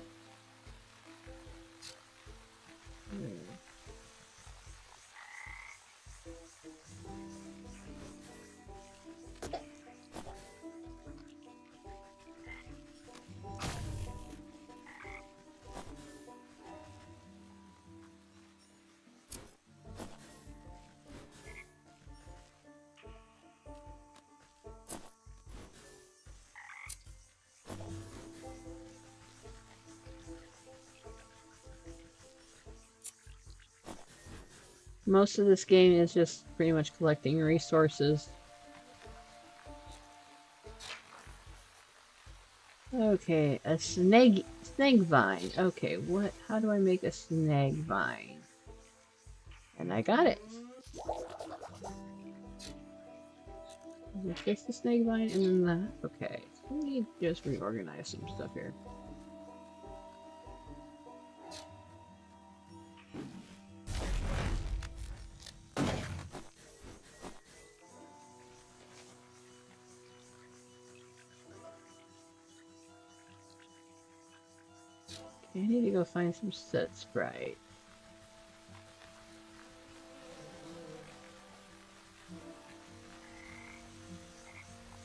Most of this game is just pretty much collecting resources. Okay, a snag vine. Okay, how do I make a snag vine? And I got it. Is this the snag vine and then that? Okay, so we need to just reorganize some stuff here. I need to go find some soot sprite.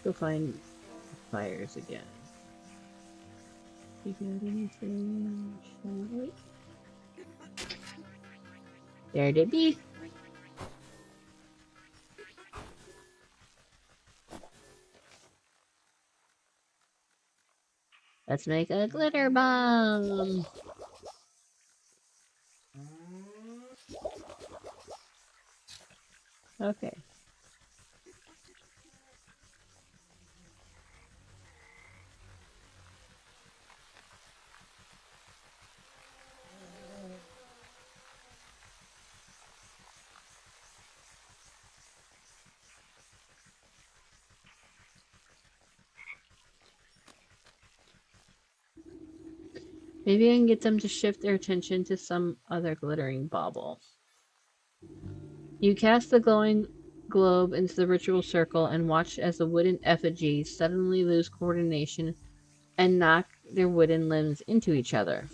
Go find fires again. You got anything? There they be. Let's make a glitter bomb! Okay. Maybe I can get them to shift their attention to some other glittering bauble. You cast the glowing globe into the ritual circle and watch as the wooden effigies suddenly lose coordination and knock their wooden limbs into each other.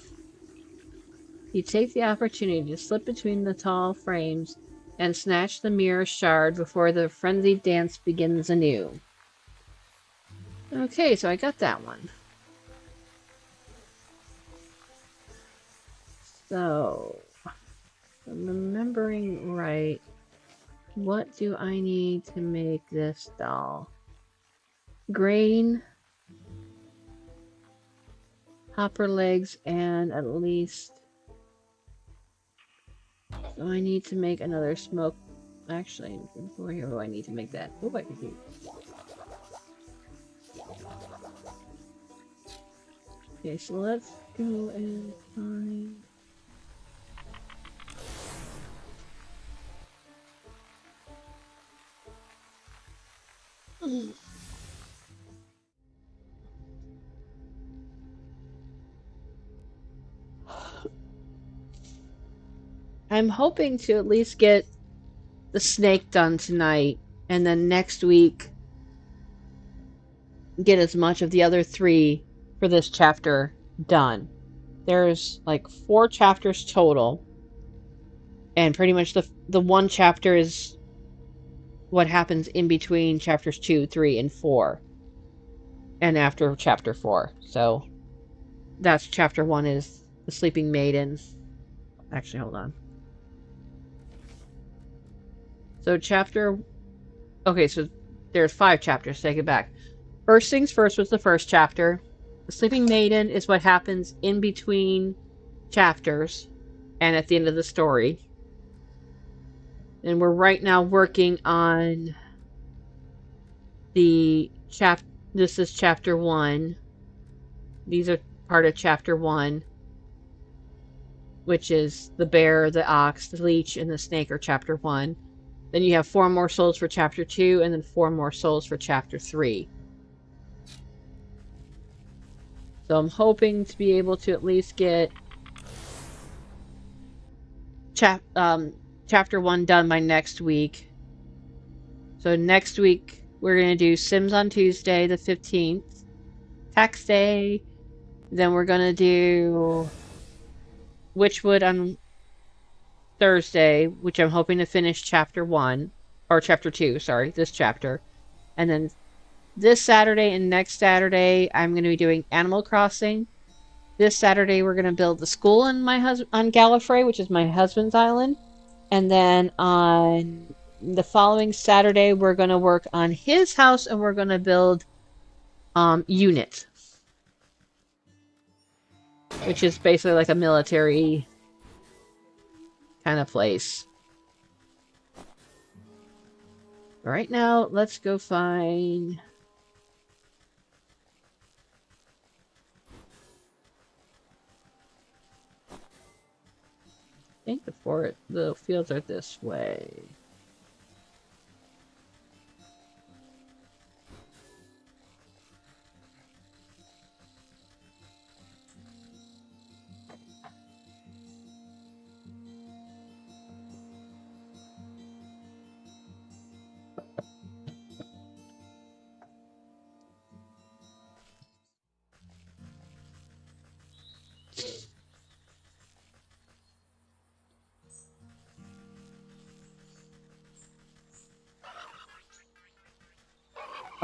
You take the opportunity to slip between the tall frames and snatch the mirror shard before the frenzied dance begins anew. Okay, so I got that one. So, if I'm remembering right, what do I need to make this doll? Grain, hopper legs, and at least... So I need to make another smoke... Actually, before here, do I need to make that? Oh, I can do. Okay, so let's go and find... I'm hoping to at least get the snake done tonight, and then next week get as much of the other 3 for this chapter done. There's like 4 chapters total, and pretty much the one chapter is what happens in between chapters 2, 3, and 4, and after chapter 4. So that's chapter 1 is the Sleeping Maiden. Actually, hold on. So okay, so there's 5 chapters, take it back. First Things First was the first chapter. The Sleeping Maiden is what happens in between chapters and at the end of the story. And we're right now working on the this is chapter 1. These are part of chapter 1, which is the bear, the ox, the leech, and the snake are chapter 1. Then you have 4 more souls for chapter 2, and then 4 more souls for chapter 3. So I'm hoping to be able to at least get chapter 1 done by next week. So next week we're going to do Sims on Tuesday the 15th, Tax Day. Then we're going to do Wytchwood on Thursday, which I'm hoping to finish chapter 1, or chapter 2, sorry, this chapter. And then this Saturday and next Saturday, I'm going to be doing Animal Crossing. This Saturday, we're going to build the school on on Gallifrey, which is my husband's island. And then on the following Saturday, we're going to work on his house, and we're going to build units, which is basically like a military kind of place. Right now, let's go find... I think the fields are this way.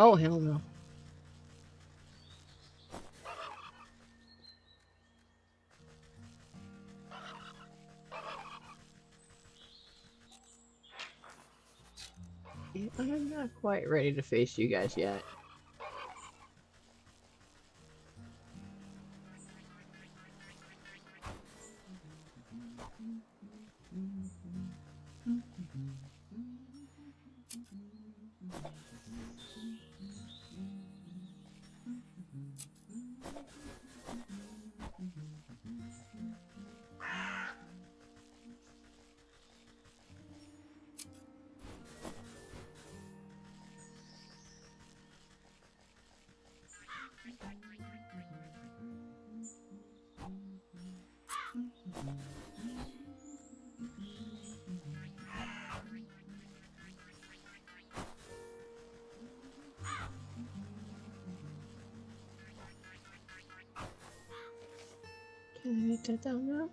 Oh, hell no. I'm not quite ready to face you guys yet. Can I make that down now?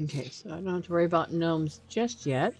Okay, so I don't have to worry about gnomes just yet.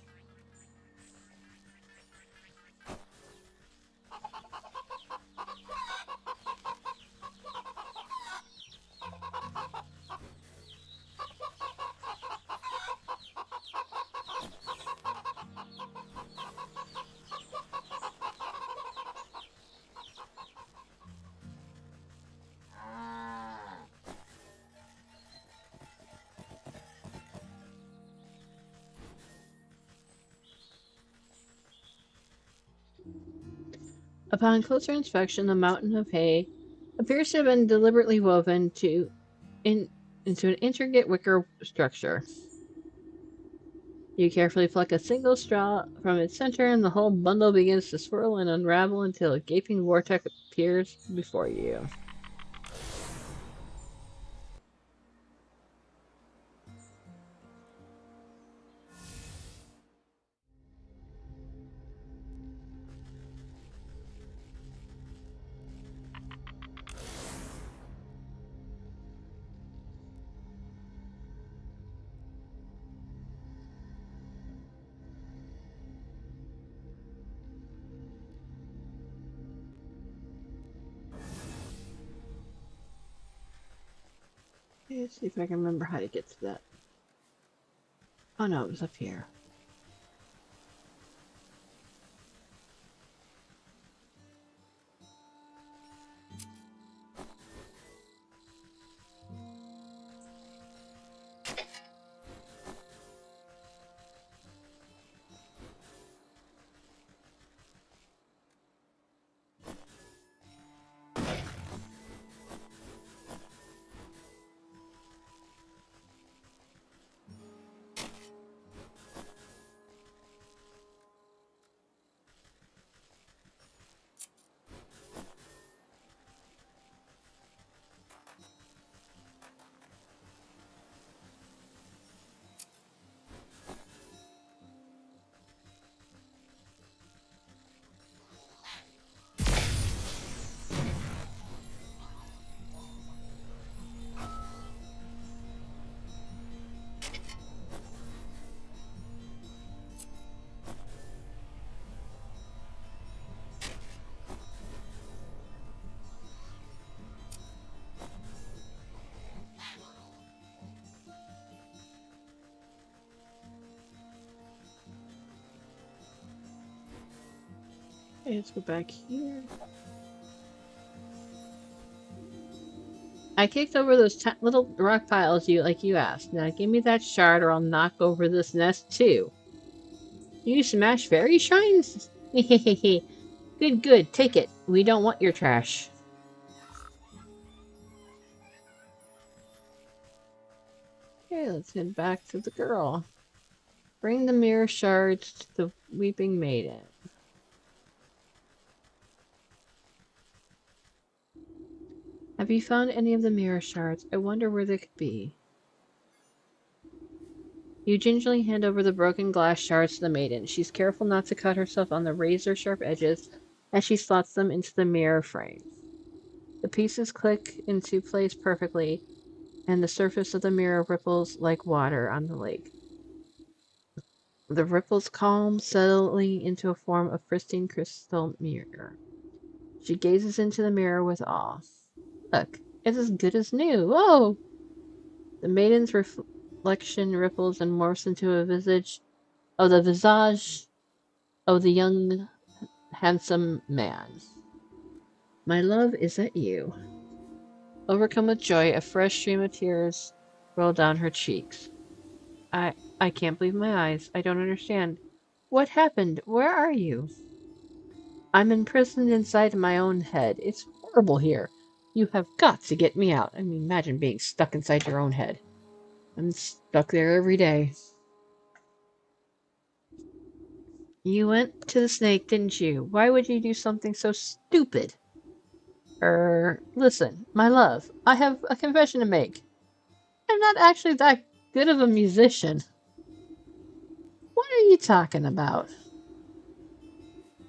Upon closer inspection, the mountain of hay appears to have been deliberately woven into an intricate wicker structure. You carefully pluck a single straw from its center, and the whole bundle begins to swirl and unravel until a gaping vortex appears before you. Let's see if I can remember how to get to that. Oh no, it was up here. Okay, let's go back here. I kicked over those little rock piles you asked. Now give me that shard or I'll knock over this nest too. You smash fairy shrines? Hehehe. Good, good. Take it. We don't want your trash. Okay, let's head back to the girl. Bring the mirror shards to the Weeping Maiden. Have you found any of the mirror shards? I wonder where they could be. You gingerly hand over the broken glass shards to the maiden. She's careful not to cut herself on the razor-sharp edges as she slots them into the mirror frame. The pieces click into place perfectly, and the surface of the mirror ripples like water on the lake. The ripples calm, settling into a form of pristine crystal mirror. She gazes into the mirror with awe. Look, it's as good as new. Whoa! The maiden's reflection ripples and morphs into a visage of the young, handsome man. My love, is that you? Overcome with joy, a fresh stream of tears roll down her cheeks. I can't believe my eyes. I don't understand. What happened? Where are you? I'm imprisoned inside my own head. It's horrible here. You have got to get me out. I mean, imagine being stuck inside your own head. I'm stuck there every day. You went to the snake, didn't you? Why would you do something so stupid? Listen, my love, I have a confession to make. I'm not actually that good of a musician. What are you talking about?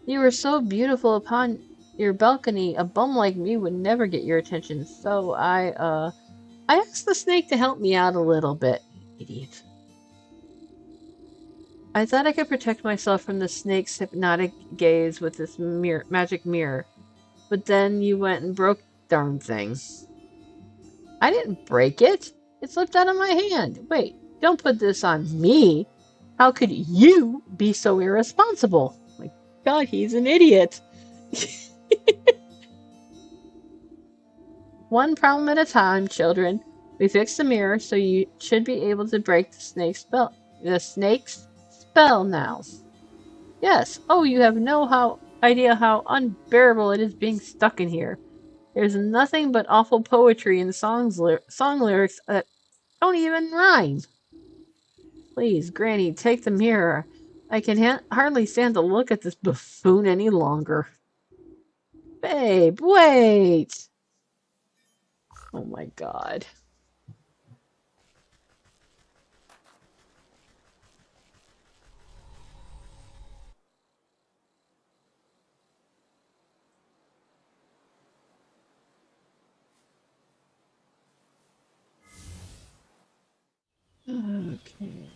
You were so beautiful upon your balcony, a bum like me would never get your attention, so I asked the snake to help me out a little bit. Idiot. I thought I could protect myself from the snake's hypnotic gaze with this magic mirror, but then you went and broke the darn thing. I didn't break it. It slipped out of my hand. Wait, don't put this on me. How could you be so irresponsible? My God, he's an idiot. One problem at a time, children. We fixed the mirror, so you should be able to break the snake's spell. The snake's spell now. Yes. Oh, you have no idea how unbearable it is being stuck in here. There's nothing but awful poetry and song lyrics that don't even rhyme. Please, Granny, take the mirror. I can hardly stand to look at this buffoon any longer. Babe, wait! Oh my God. Okay.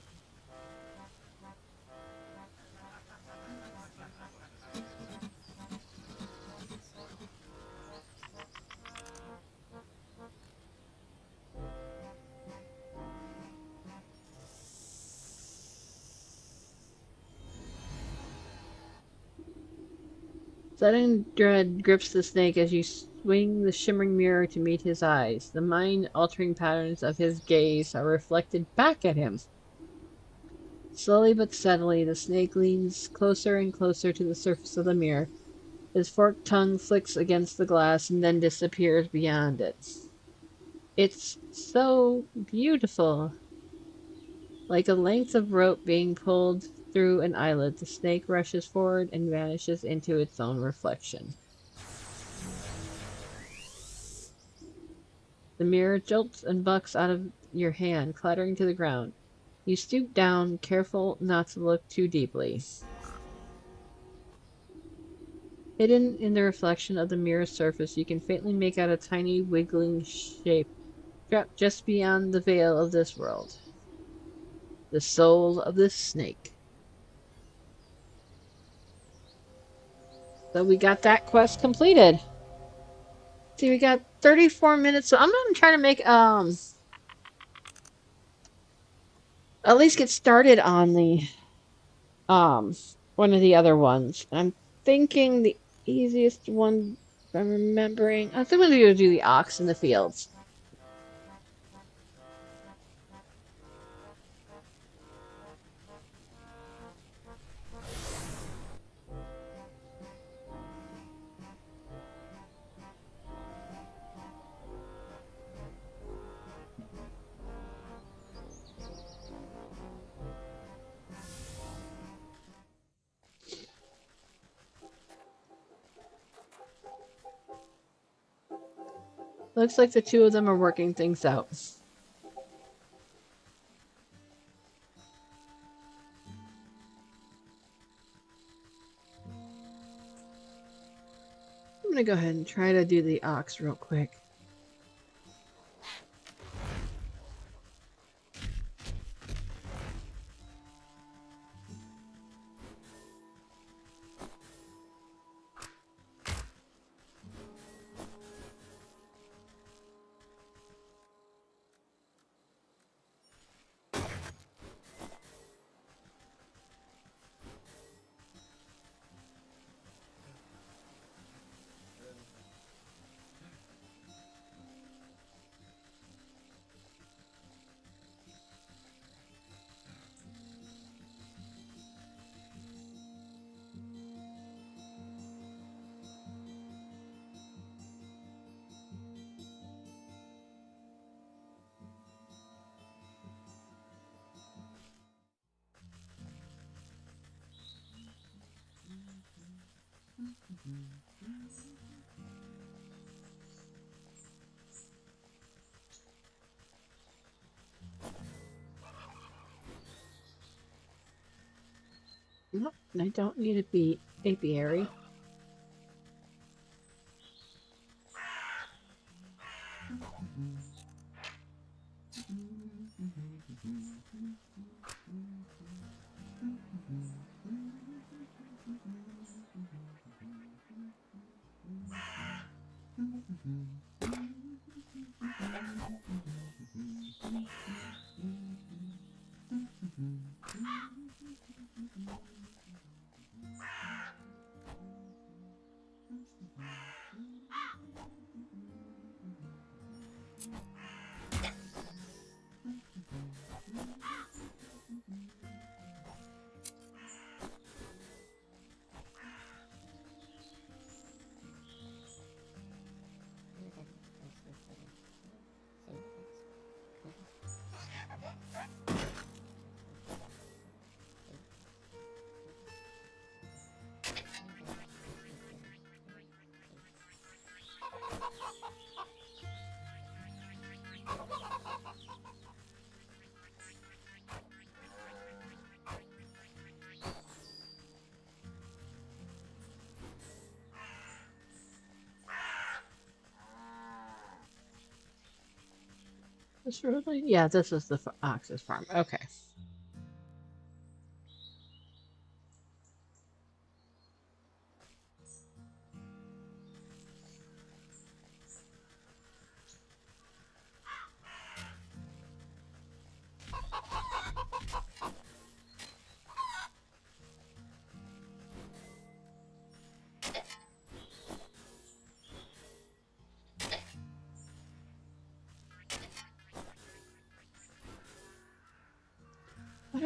Sudden dread grips the snake as you swing the shimmering mirror to meet his eyes. The mind-altering patterns of his gaze are reflected back at him. Slowly but steadily, the snake leans closer and closer to the surface of the mirror. His forked tongue flicks against the glass and then disappears beyond it. It's so beautiful. Like a length of rope being pulled through an eyelid, the snake rushes forward and vanishes into its own reflection. The mirror jolts and bucks out of your hand, clattering to the ground. You stoop down, careful not to look too deeply. Hidden in the reflection of the mirror's surface, you can faintly make out a tiny wiggling shape trapped just beyond the veil of this world. The soul of this snake. So we got that quest completed. See, we got 34 minutes, so I'm gonna try to make at least get started on the one of the other ones. I'm thinking the easiest one, if I'm remembering, I think I'm gonna do the ox in the fields. Looks like the two of them are working things out. I'm gonna go ahead and try to do the ox real quick. Nope, I don't need to be apiary. This really? Yeah, this is the ox's farm. Okay.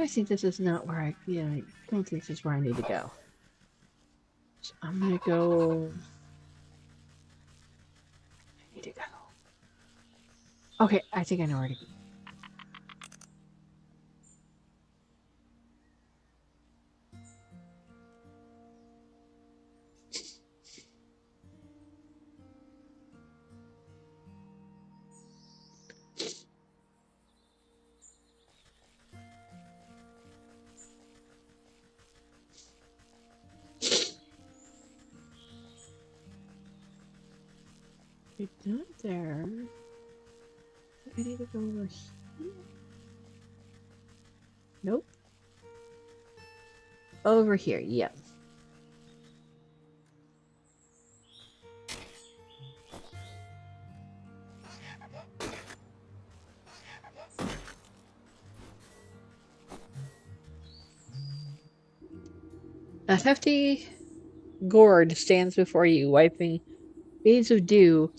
I think this is not where I don't think this is where I need to go. So I'm gonna go. I need to go. Okay, I think I know where to go. It's not there. I need to go over here. Nope. Over here, yep. A hefty gourd stands before you, wiping beads of dew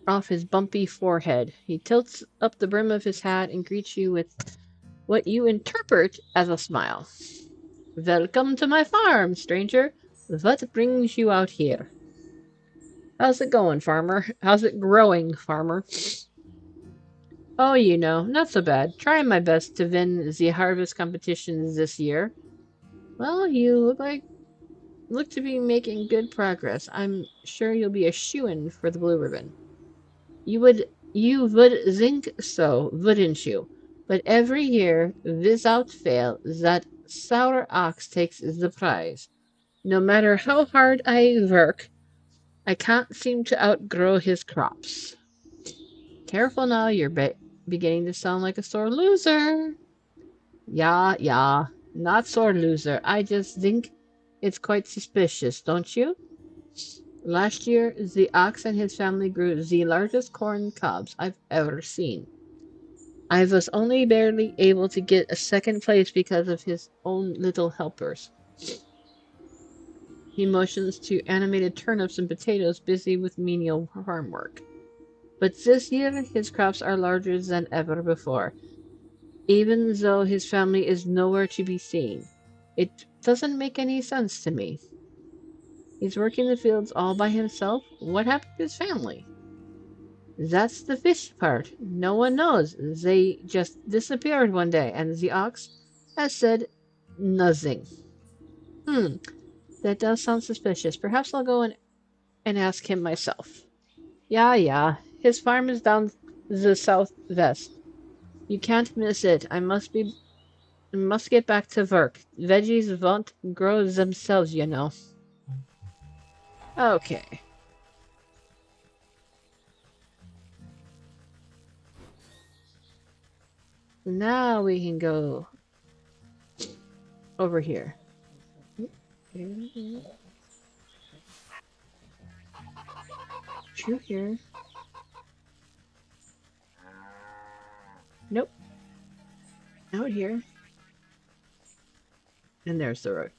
off his bumpy forehead. He tilts up the brim of his hat and greets you with what you interpret as a smile. Welcome to my farm, stranger. What brings you out here? How's it going, farmer? How's it growing, farmer? Oh, not so bad. Trying my best to win the harvest competitions this year. Well, you look to be making good progress. I'm sure you'll be a shoo-in for the blue ribbon. You would think so, wouldn't you? But every year, without fail, that sour ox takes the prize. No matter how hard I work, I can't seem to outgrow his crops. Careful now, you're beginning to sound like a sore loser. Yeah, not sore loser. I just think it's quite suspicious, don't you? Last year, the ox and his family grew the largest corn cobs I've ever seen. I was only barely able to get a second place because of his own little helpers. He motions to animated turnips and potatoes busy with menial farm work. But this year, his crops are larger than ever before, even though his family is nowhere to be seen. It doesn't make any sense to me. He's working the fields all by himself. What happened to his family? That's the fish part. No one knows. They just disappeared one day, and the ox has said nothing. That does sound suspicious. Perhaps I'll go and ask him myself. Yeah. His farm is down the southwest. You can't miss it. I must get back to work. Veggies won't grow themselves, you know. Okay. Now we can go over here. Through here. Nope. Out here. And there's the road.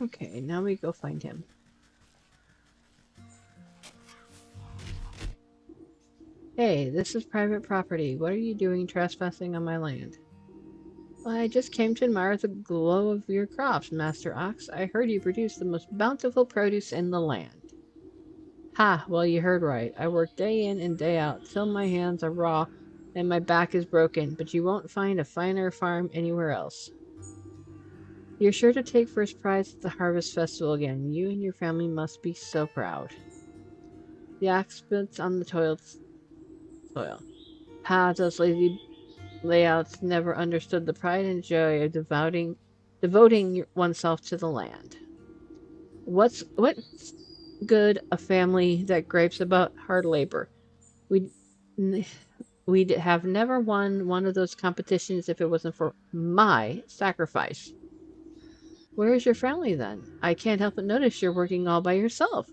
Okay, now we go find him. Hey, this is private property. What are you doing trespassing on my land? Well, I just came to admire the glow of your crops, Master Ox. I heard you produce the most bountiful produce in the land. Ha, well you heard right. I work day in and day out till my hands are raw and my back is broken, but you won't find a finer farm anywhere else. You're sure to take first prize at the Harvest Festival again. You and your family must be so proud. The ox spits on the soil. Ha, those lazy layouts never understood the pride and joy of devoting oneself to the land. What good a family that gripes about hard labor? We'd have never won one of those competitions if it wasn't for my sacrifice. Where is your family then? I can't help but notice you're working all by yourself.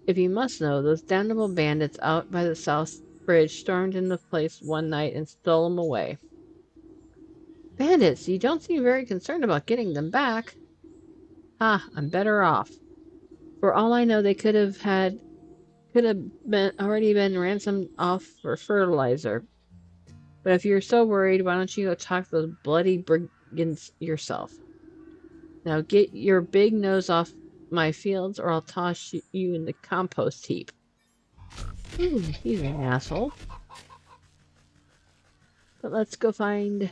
If you must know, those damnable bandits out by the South Bridge stormed in the place one night and stole them away. Bandits? You don't seem very concerned about getting them back. Ha, I'm better off. For all I know, they could have already been ransomed off for fertilizer. But if you're so worried, why don't you go talk to those bloody brigands yourself? Now get your big nose off my fields, or I'll toss you in the compost heap. Ooh, he's an asshole. But let's go find...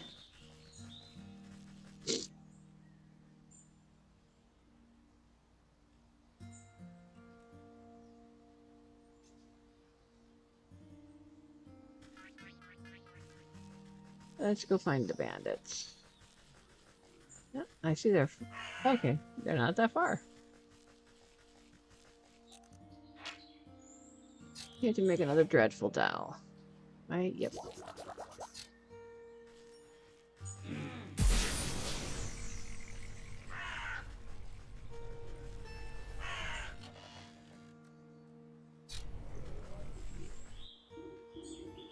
Let's go find the bandits. Yeah, I see they're... Okay, they're not that far. You have to make another dreadful dowel. Right? Yep.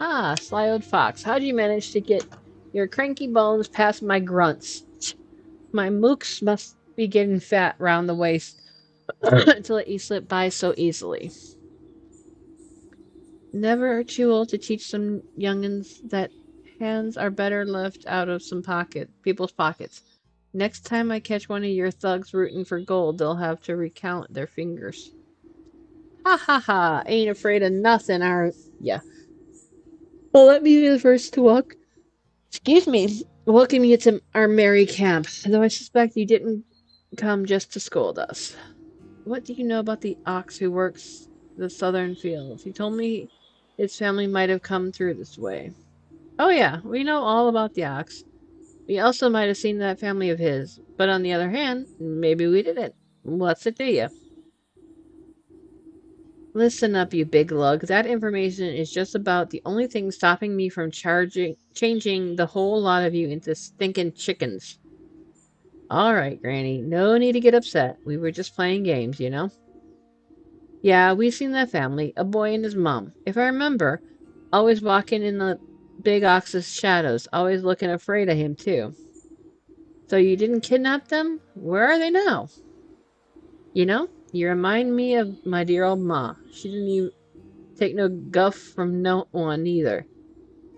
Ah, sly old fox. How'd you manage to get your cranky bones past my grunts? My mooks must be getting fat round the waist to let you slip by so easily. Never too old to teach some young'uns that hands are better left out of some people's pockets. Next time I catch one of your thugs rooting for gold, they'll have to recount their fingers. Ha ha ha! Ain't afraid of nothing, are ya? Well, let me be the first to welcome you to our merry camp, though I suspect you didn't come just to scold us. What do you know about the ox who works the southern fields? He told me his family might have come through this way. Oh yeah, we know all about the ox. We also might have seen that family of his, but on the other hand, maybe we didn't. What's it to you? Listen up, you big lug. That information is just about the only thing stopping me from changing the whole lot of you into stinking chickens. Alright, Granny. No need to get upset. We were just playing games, you know? Yeah, we seen that family. A boy and his mom. If I remember, always walking in the big ox's shadows. Always looking afraid of him, too. So you didn't kidnap them? Where are they now? You know, you remind me of my dear old ma. She didn't even take no guff from no one either.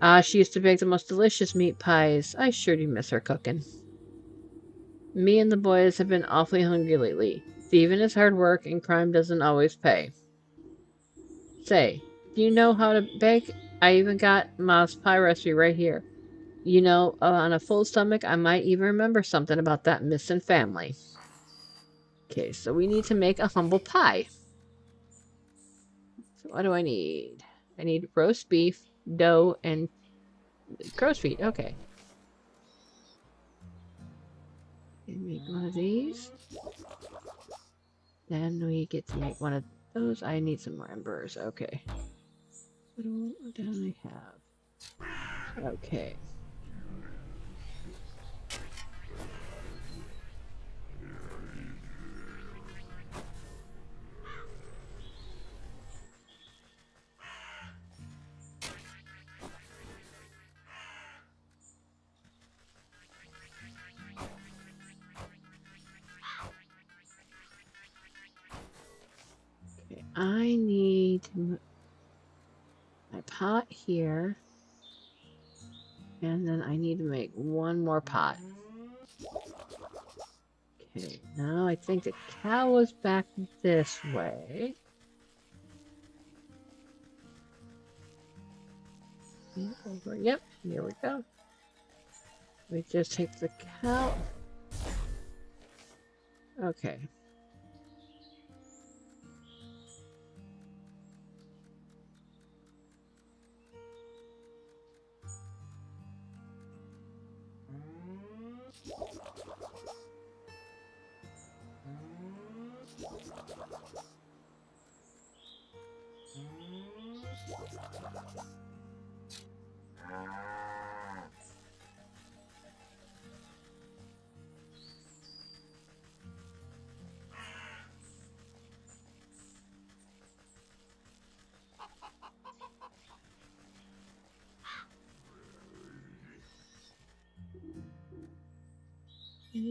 Ah, she used to bake the most delicious meat pies. I sure do miss her cooking. Me and the boys have been awfully hungry lately. Thieving is hard work, and crime doesn't always pay. Say, do you know how to bake? I even got ma's pie recipe right here. You know, on a full stomach, I might even remember something about that missing family. Okay, so we need to make a humble pie. So what do I need? I need roast beef, dough, and crow's feet. Okay. Make one of these. Then we get to make one of those. I need some more embers. Okay. What do I have? Okay. I need my pot here, and then I need to make one more pot. Okay, now I think the cow is back this way. Over, yep, here we go. We just take the cow. Okay.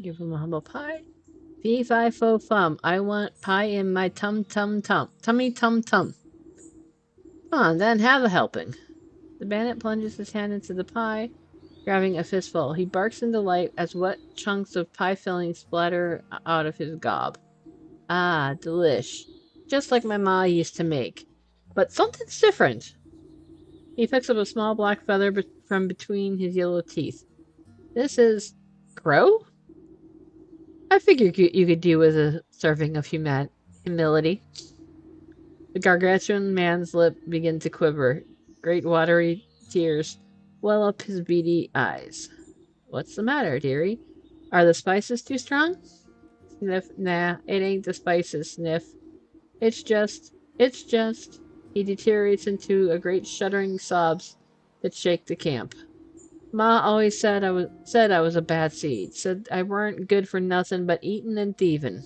Give him a humble pie. Fee fi fo fum. I want pie in my tummy tum tum. Come on, then have a helping. The bandit plunges his hand into the pie, grabbing a fistful. He barks in delight as wet chunks of pie filling splatter out of his gob. Ah, delish. Just like my ma used to make. But something's different. He picks up a small black feather from between his yellow teeth. This is... crow? I figured you could do with a serving of humility. The gargantuan man's lip begins to quiver. Great watery tears well up his beady eyes. What's the matter, dearie? Are the spices too strong? Sniff. Nah, it ain't the spices, sniff. It's just... He deteriorates into a great shuddering sobs that shake the camp. Ma always said I was a bad seed. Said I weren't good for nothing but eatin' and thievin'.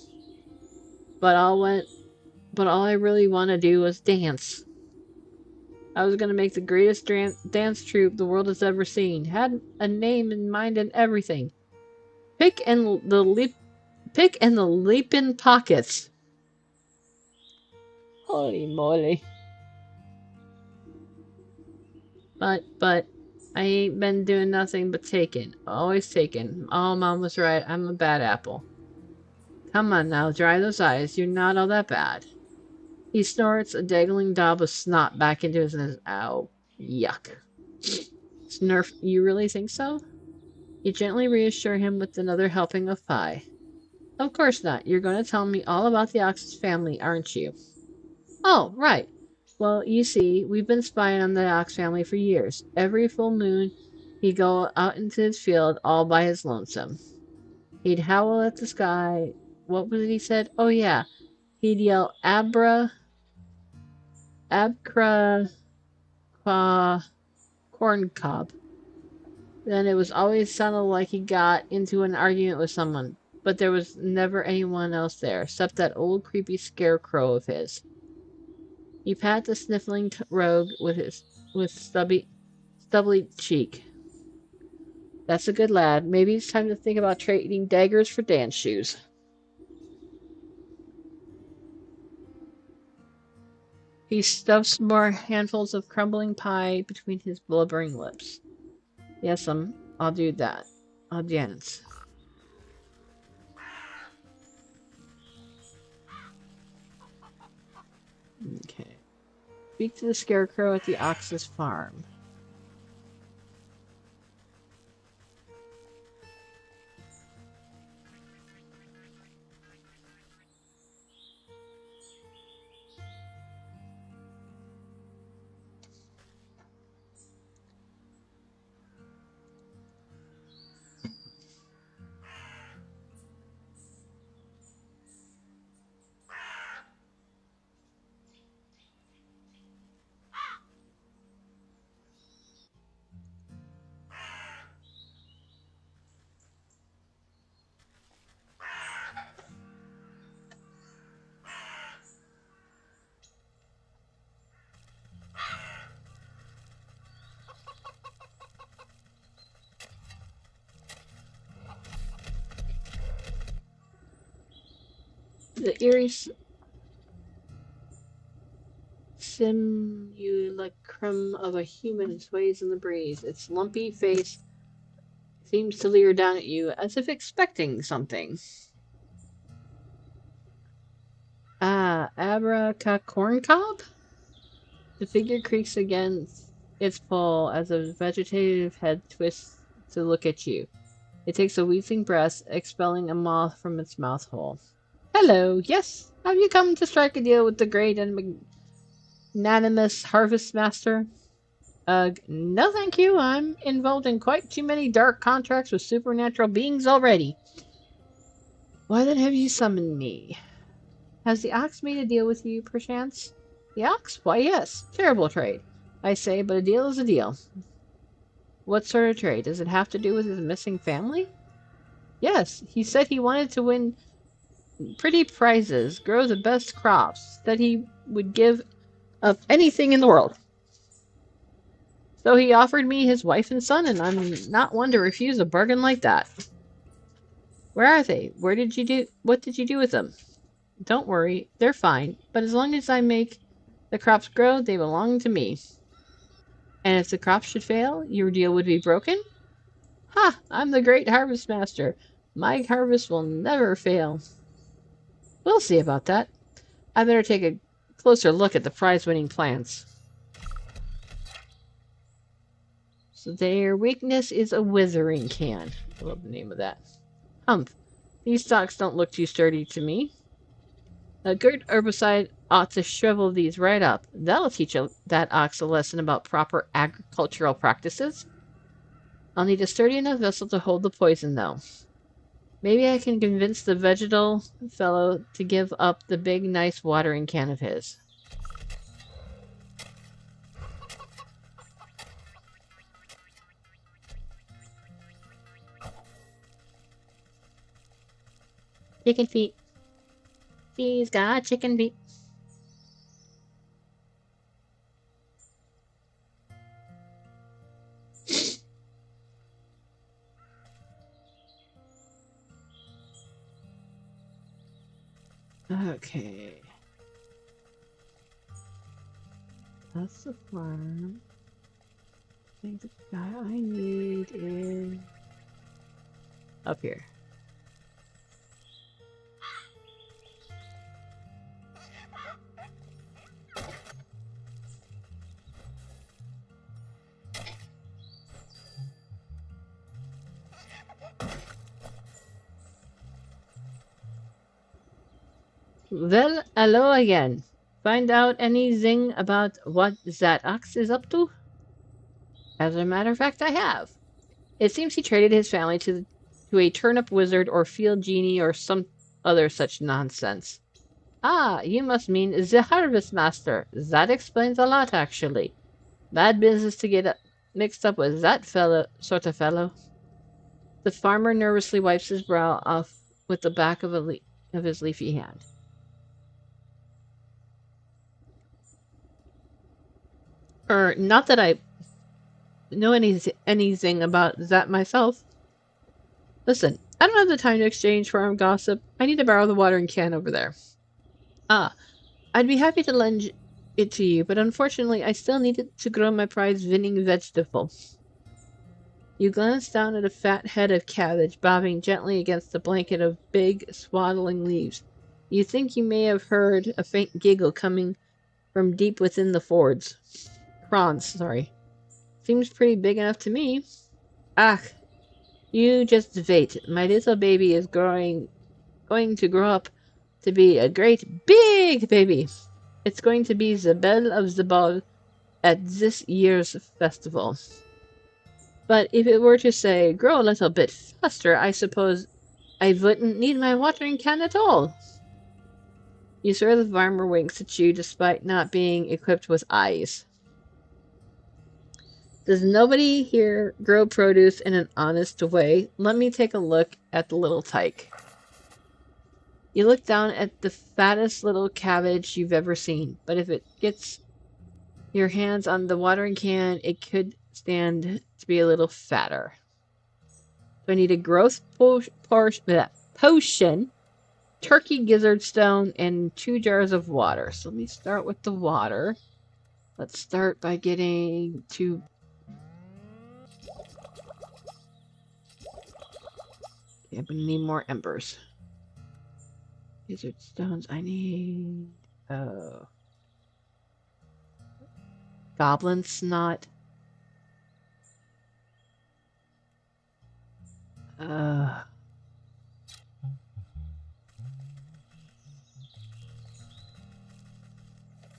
But all I really want to do was dance. I was gonna make the greatest dance troupe the world has ever seen. Had a name in mind and everything. Pick and the leapin' pockets. Holy moly. But I ain't been doing nothing but taking. Always taking. Oh, Mom was right. I'm a bad apple. Come on now, dry those eyes. You're not all that bad. He snorts a dangling daub of snot back into his nose. Ow. Yuck. Snurf, you really think so? You gently reassure him with another helping of pie. Of course not. You're going to tell me all about the Ox's family, aren't you? Oh, right. Well, you see, we've been spying on the Ox family for years. Every full moon, he'd go out into his field all by his lonesome. He'd howl at the sky. What was it he said? Oh, yeah. He'd yell, Abcra, qua, corn cob. Then it was always sounded like he got into an argument with someone, but there was never anyone else there, except that old creepy scarecrow of his. He pat the sniffling rogue with stubbly cheek. That's a good lad. Maybe it's time to think about trading daggers for dance shoes. He stuffs more handfuls of crumbling pie between his blubbering lips. Yes, I'll do that. I'll dance. Okay. Speak to the scarecrow at the Ox's farm. The eerie simulacrum of a human sways in the breeze. Its lumpy face seems to leer down at you, as if expecting something. Ah, corncob? The figure creaks against its pole as a vegetative head twists to look at you. It takes a wheezing breath, expelling a moth from its mouth hole. Hello, yes. Have you come to strike a deal with the great and magnanimous Harvest Master? No thank you. I'm involved in quite too many dark contracts with supernatural beings already. Why then have you summoned me? Has the Ox made a deal with you, perchance? The Ox? Why, yes. Terrible trade, I say, but a deal is a deal. What sort of trade? Does it have to do with his missing family? Yes, he said he wanted to win pretty prizes, grow the best crops, that he would give up anything in the world. So he offered me his wife and son, and I'm not one to refuse a bargain like that. Where are they? What did you do with them? Don't worry, they're fine. But as long as I make the crops grow, they belong to me. And if the crops should fail, your deal would be broken? Ha! I'm the great harvest master. My harvest will never fail. We'll see about that. I better take a closer look at the prize-winning plants. So their weakness is a withering can. I love the name of that. Humph. These stalks don't look too sturdy to me. A good herbicide ought to shrivel these right up. That'll teach that ox a lesson about proper agricultural practices. I'll need a sturdy enough vessel to hold the poison, though. Maybe I can convince the vegetal fellow to give up the big, nice watering can of his. Chicken feet. She's got chicken feet. Okay. That's the farm. I think the guy I need is up here. Well, hello again. Find out anything about what that ox is up to? As a matter of fact, I have. It seems he traded his family to a turnip wizard or field genie or some other such nonsense. Ah, you must mean the harvest master. That explains a lot, actually. Bad business to get mixed up with that sort of fellow. The farmer nervously wipes his brow off with the back of his leafy hand. Not that I know anything about that myself. Listen, I don't have the time to exchange farm gossip. I need to borrow the watering can over there. Ah, I'd be happy to lend it to you, but unfortunately I still need it to grow my prize-winning vegetable. You glance down at a fat head of cabbage bobbing gently against a blanket of big, swaddling leaves. You think you may have heard a faint giggle coming from deep within the prawns, sorry. Seems pretty big enough to me. Ah, you just wait. My little baby is going to grow up to be a great big baby. It's going to be the belle of the ball at this year's festival. But if it were to say, grow a little bit faster, I suppose I wouldn't need my watering can at all. You swear the farmer winks at you despite not being equipped with eyes. Does nobody here grow produce in an honest way? Let me take a look at the little tyke. You look down at the fattest little cabbage you've ever seen, but if it gets your hands on the watering can, it could stand to be a little fatter. So I need a growth potion, turkey gizzard stone, and 2 jars of water. So let me start with the water. Let's start by getting 2... Okay, I'm gonna need more embers. Gizzard stones, I need... goblin snot.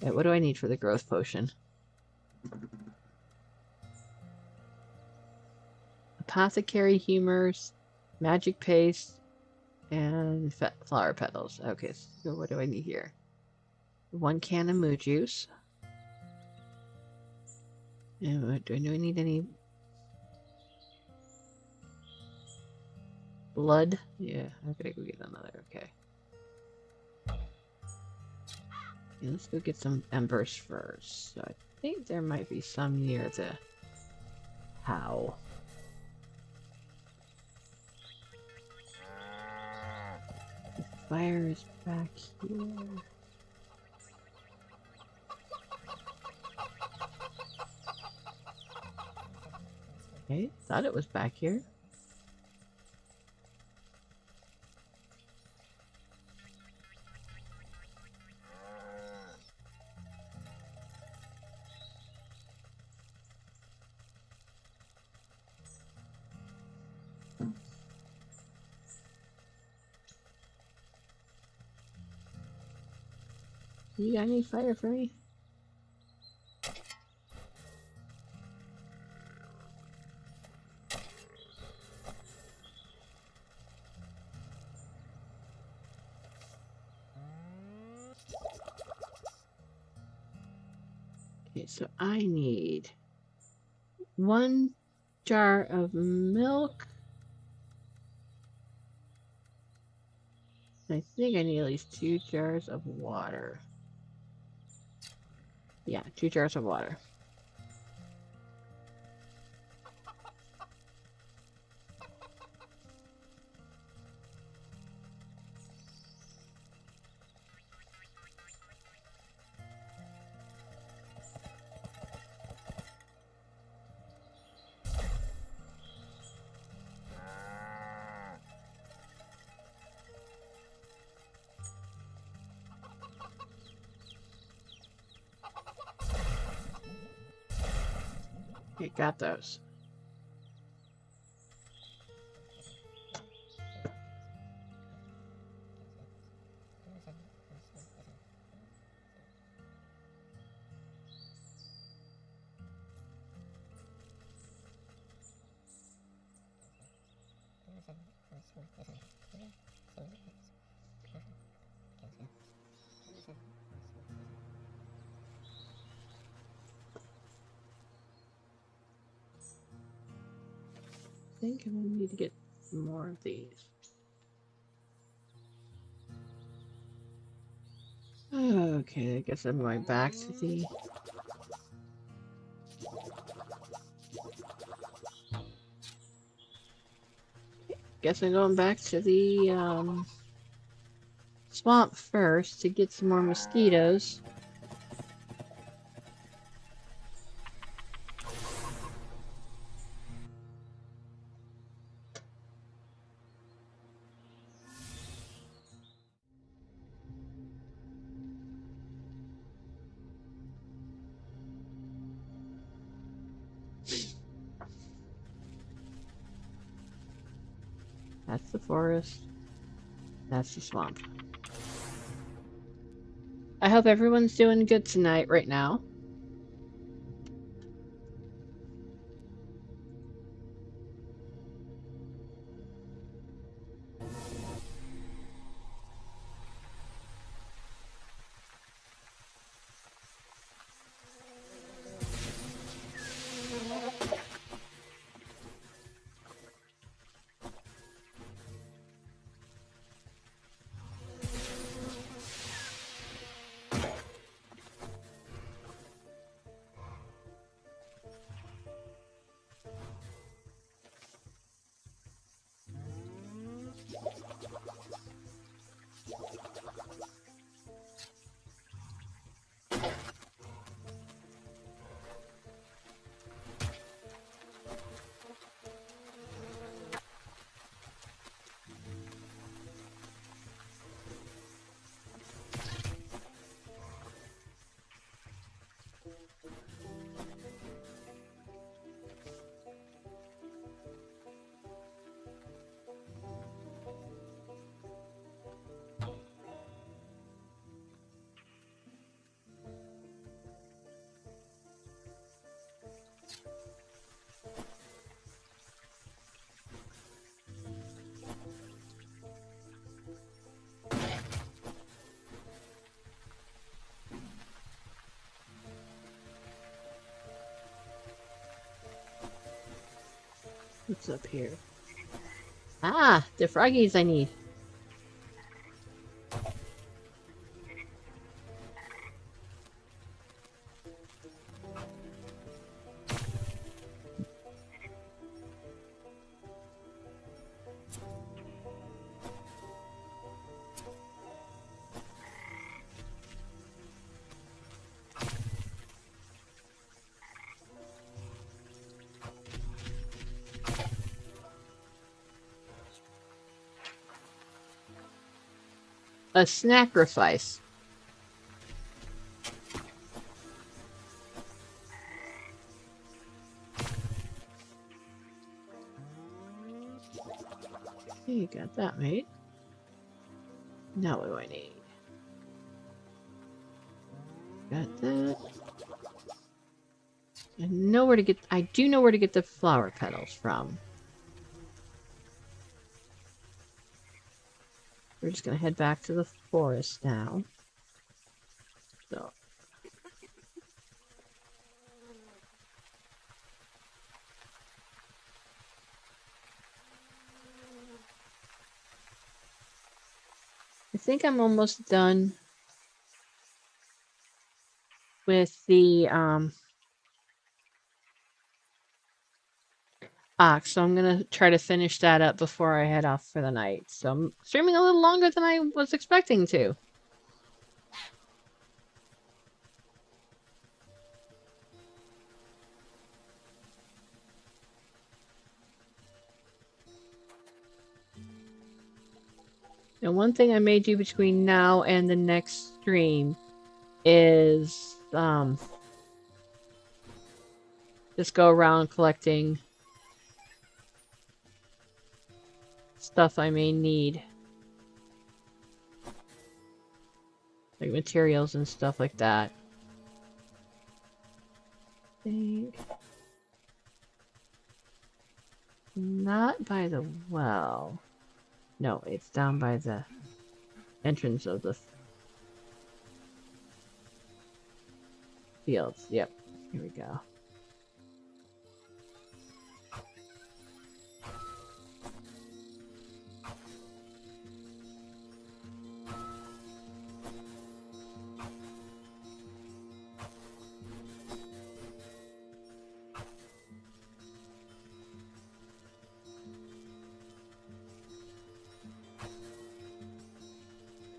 Wait, what do I need for the growth potion? Apothecary humors, magic paste, and flower petals. Okay, so what do I need here? 1 can of moo juice. And do I need any blood? Yeah, I'm gonna go get another. Okay. Yeah, let's go get some embers first. So I think there might be some near the how. fire is back here. Okay, thought it was back here. You got any fire for me? Okay, so I need 1 jar of milk. I think I need at least 2 jars of water. Yeah, 2 jars of water. Okay, got those. I think I'm gonna need to get more of these. Okay, I guess I'm going back to the... Guess I'm going back to the, swamp first to get some more mosquitoes. That's the forest. That's the swamp. I hope everyone's doing good tonight, right now. What's up here? Ah, the froggies I need. A sacrifice. Okay, you got that made. Now what do I need? Got that. I know where to get. I do know where to get the flower petals from. We're just gonna head back to the forest now. So. I think I'm almost done with the ox, so I'm gonna try to finish that up before I head off for the night. So I'm streaming a little longer than I was expecting to. And one thing I may do between now and the next stream is just go around collecting stuff I may need. Like materials and stuff like that. I think not by the well. No, it's down by the entrance of the fields. Yep, here we go.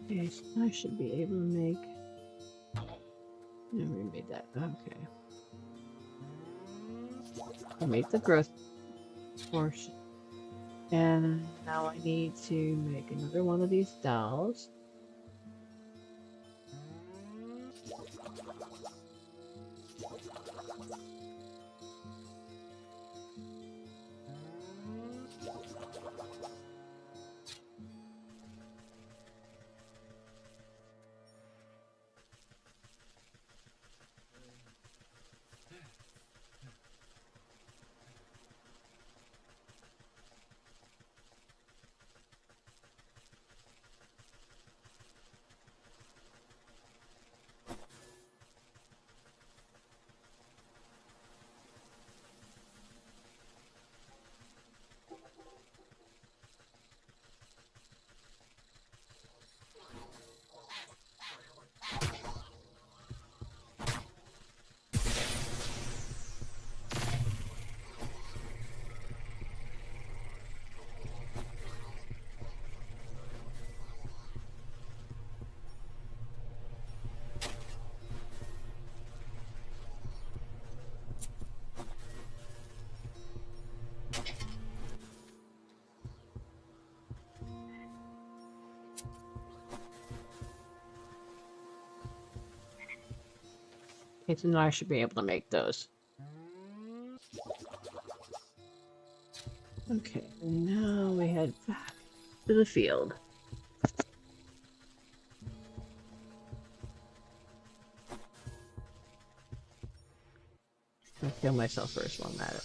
Okay, so I should be able to make... Never made that. Okay. I'll make the growth portion. And now I need to make another one of these dolls. Okay, so now I should be able to make those. Okay, now we head back to the field. I'll kill myself first while I'm at it.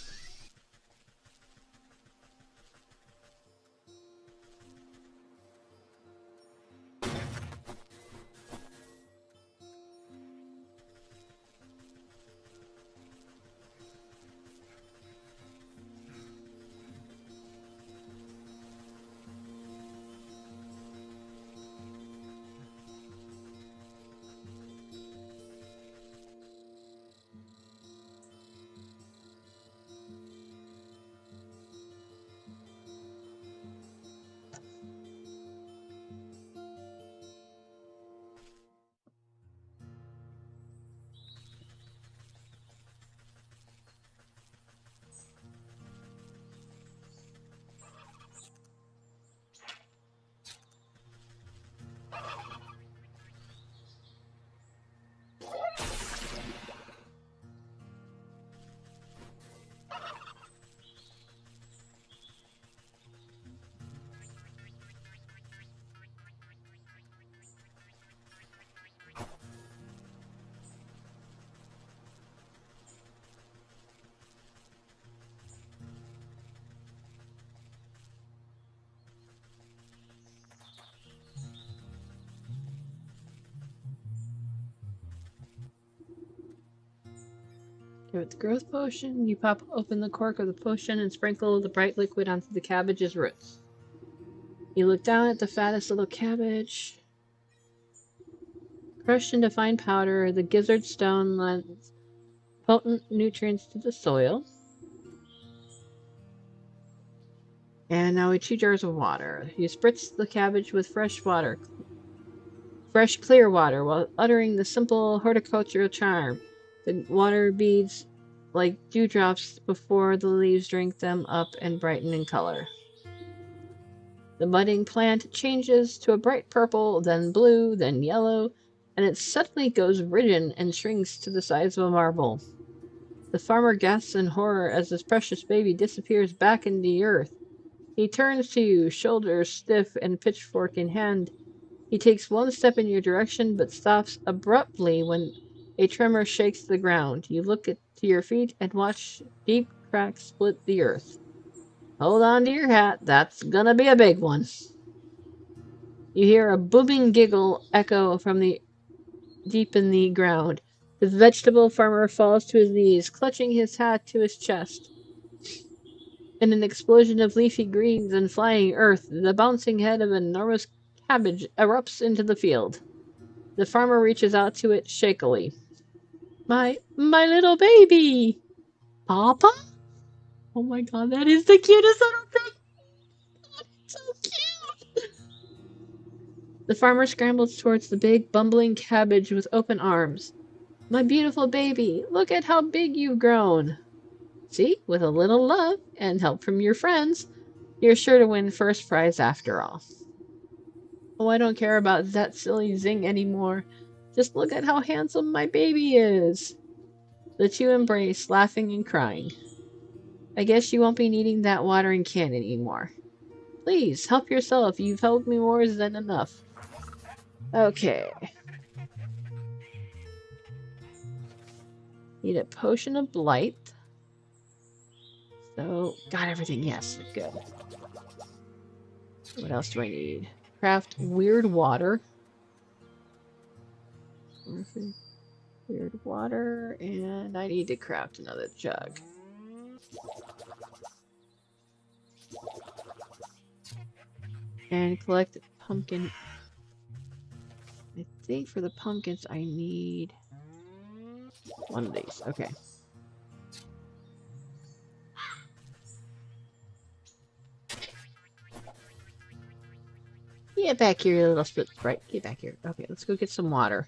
With the growth potion, you pop open the cork of the potion and sprinkle the bright liquid onto the cabbage's roots. You look down at the fattest little cabbage. Crushed into fine powder, the gizzard stone lends potent nutrients to the soil. And now 2 jars of water. You spritz the cabbage with fresh, clear water, while uttering the simple horticultural charm. The water beads like dewdrops before the leaves drink them up and brighten in color. The budding plant changes to a bright purple, then blue, then yellow, and it suddenly goes rigid and shrinks to the size of a marble. The farmer gasps in horror as his precious baby disappears back into the earth. He turns to you, shoulders stiff and pitchfork in hand. He takes one step in your direction, but stops abruptly when a tremor shakes the ground. You look to your feet and watch deep cracks split the earth. Hold on to your hat, that's gonna be a big one. You hear a booming giggle echo from deep in the ground. The vegetable farmer falls to his knees, clutching his hat to his chest. In an explosion of leafy greens and flying earth, the bouncing head of an enormous cabbage erupts into the field. The farmer reaches out to it shakily. My little baby! Papa? Oh my god, that is the cutest little thing! So cute! The farmer scrambles towards the big, bumbling cabbage with open arms. My beautiful baby, look at how big you've grown. See, with a little love and help from your friends, you're sure to win first prize after all. Oh, I don't care about that silly zing anymore. Just look at how handsome my baby is. The two embrace, laughing and crying. I guess you won't be needing that watering can anymore. Please, help yourself. You've helped me more than enough. Okay. Need a potion of blight. So, got everything. Yes, good. What else do I need? Craft weird water. Weird water, and I need to craft another jug. And collect pumpkin. I think for the pumpkins I need one of these. Okay. Get back here, you little split sprite. Get back here. Okay, let's go get some water.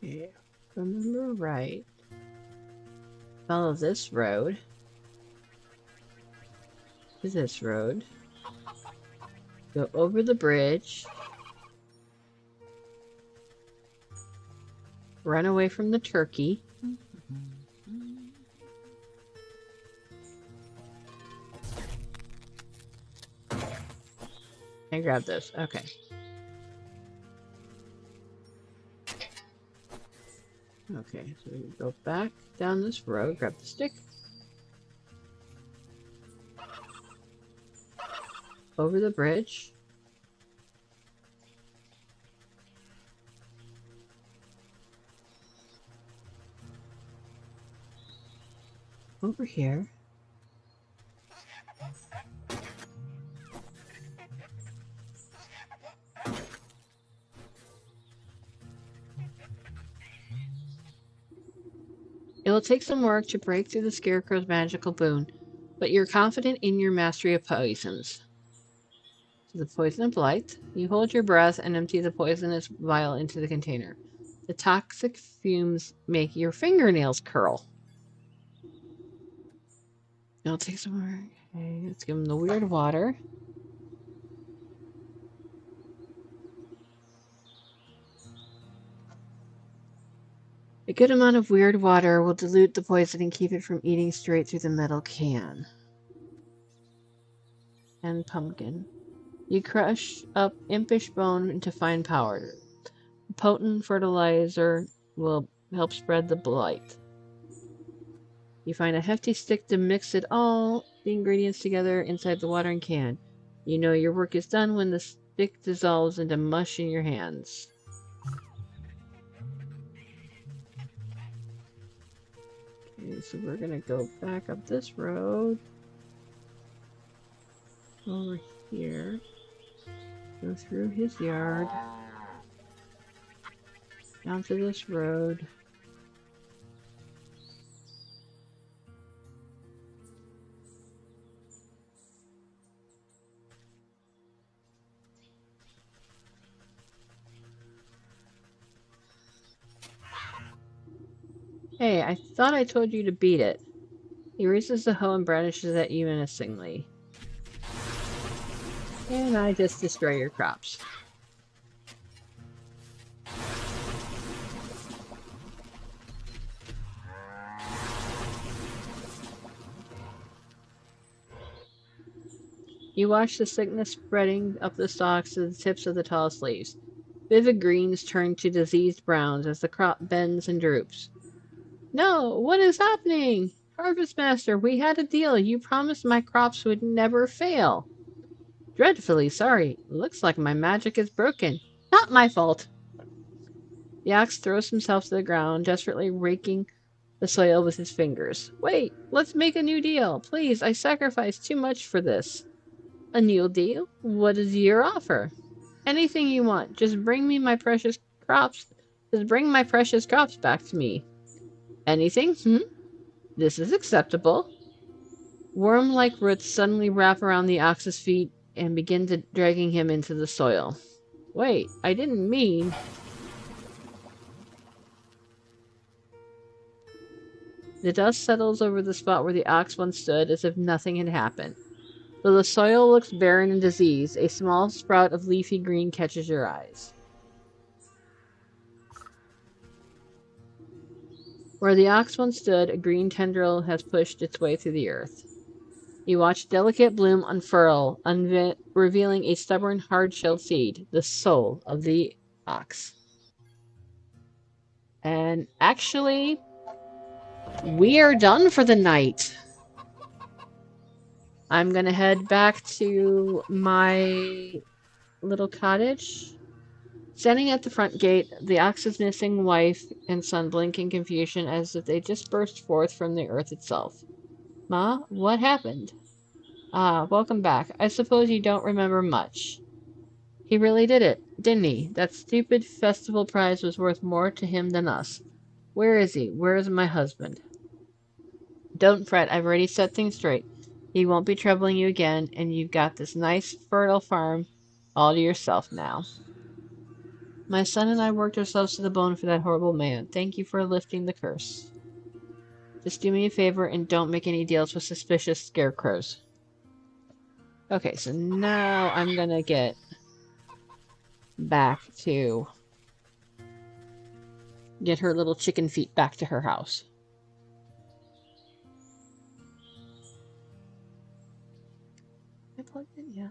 Yeah, remember right. Follow this road. To this road. Go over the bridge. Run away from the turkey. And grab this. Okay. Okay, so we go back down this road, grab the stick. Over the bridge. Over here. It will take some work to break through the Scarecrow's magical boon, but you're confident in your mastery of poisons. So the poison of blight. You hold your breath and empty the poisonous vial into the container. The toxic fumes make your fingernails curl. It'll take some work. Okay, let's give him the weird water. A good amount of weird water will dilute the poison and keep it from eating straight through the metal can. And pumpkin. You crush up impish bone into fine powder. A potent fertilizer will help spread the blight. You find a hefty stick to mix all the ingredients together inside the watering can. You know your work is done when the stick dissolves into mush in your hands. Okay, so we're gonna go back up this road. Over here. Go through his yard. Down to this road. Hey, I thought I told you to beat it. He raises the hoe and brandishes at you menacingly. And I just destroy your crops. You watch the sickness spreading up the stalks to the tips of the tallest leaves. Vivid greens turn to diseased browns as the crop bends and droops. No, what is happening? Harvest Master, we had a deal. You promised my crops would never fail. Dreadfully sorry. Looks like my magic is broken. Not my fault. The ox throws himself to the ground, desperately raking the soil with his fingers. Wait, let's make a new deal. Please, I sacrificed too much for this. A new deal? What is your offer? Anything you want. Just bring my precious crops back to me. Anything? This is acceptable. Worm-like roots suddenly wrap around the ox's feet and begin dragging him into the soil. Wait, I didn't mean... The dust settles over the spot where the ox once stood as if nothing had happened. Though the soil looks barren and diseased, a small sprout of leafy green catches your eyes. Where the ox once stood, a green tendril has pushed its way through the earth. You watch a delicate bloom unfurl, revealing a stubborn, hard-shelled seed, the soul of the ox. And actually, we are done for the night. I'm gonna head back to my little cottage. Standing at the front gate, the ox's missing wife and son blink in confusion as if they just burst forth from the earth itself. Ma, what happened? Ah, welcome back. I suppose you don't remember much. He really did it, didn't he? That stupid festival prize was worth more to him than us. Where is he? Where is my husband? Don't fret, I've already set things straight. He won't be troubling you again, and you've got this nice, fertile farm all to yourself now. My son and I worked ourselves to the bone for that horrible man. Thank you for lifting the curse. Just do me a favor and don't make any deals with suspicious scarecrows. Okay, so now I'm gonna get back to get her little chicken feet back to her house. I plugged in, yeah.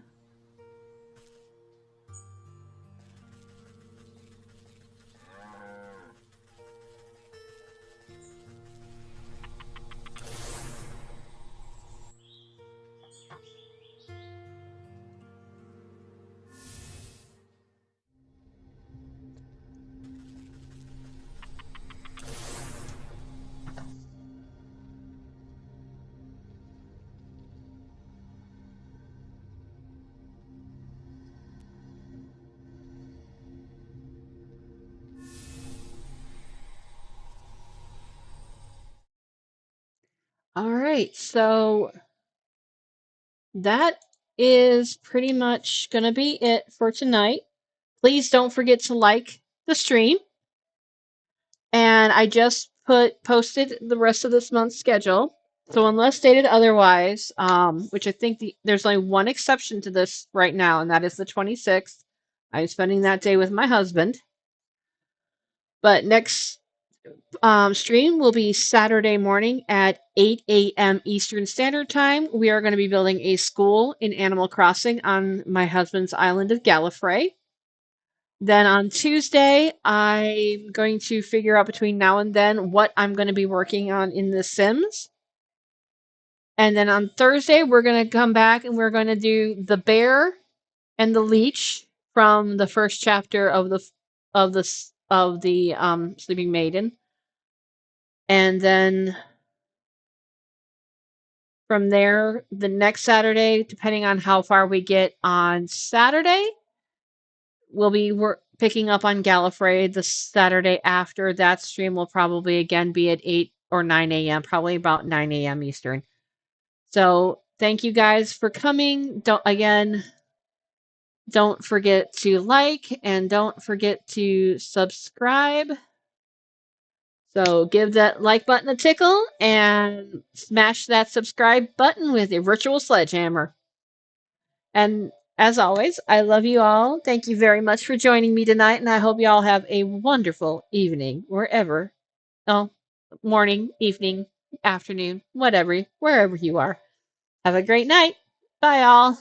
Alright, so that is pretty much gonna be it for tonight. Please don't forget to like the stream. And I just posted the rest of this month's schedule. So unless stated otherwise, which I think there's only one exception to this right now, and that is the 26th. I'm spending that day with my husband. But next stream will be Saturday morning at 8 a.m. Eastern Standard Time. We are going to be building a school in Animal Crossing on my husband's island of Gallifrey. Then on Tuesday, I'm going to figure out between now and then what I'm going to be working on in The Sims. And then on Thursday, we're going to come back and we're going to do the bear and the leech from the first chapter of the Sleeping Maiden. And then from there, the next Saturday, depending on how far we get on Saturday, we'll be picking up on Gallifrey. The Saturday after that stream will probably again be at 8 or 9 a.m., probably about 9 a.m. Eastern. So thank you guys for coming. Don't forget to like and don't forget to subscribe. So give that like button a tickle and smash that subscribe button with a virtual sledgehammer. And as always, I love you all. Thank you very much for joining me tonight, and I hope you all have a wonderful evening wherever, oh, morning, evening, afternoon, whatever, wherever you are. Have a great night. Bye, all.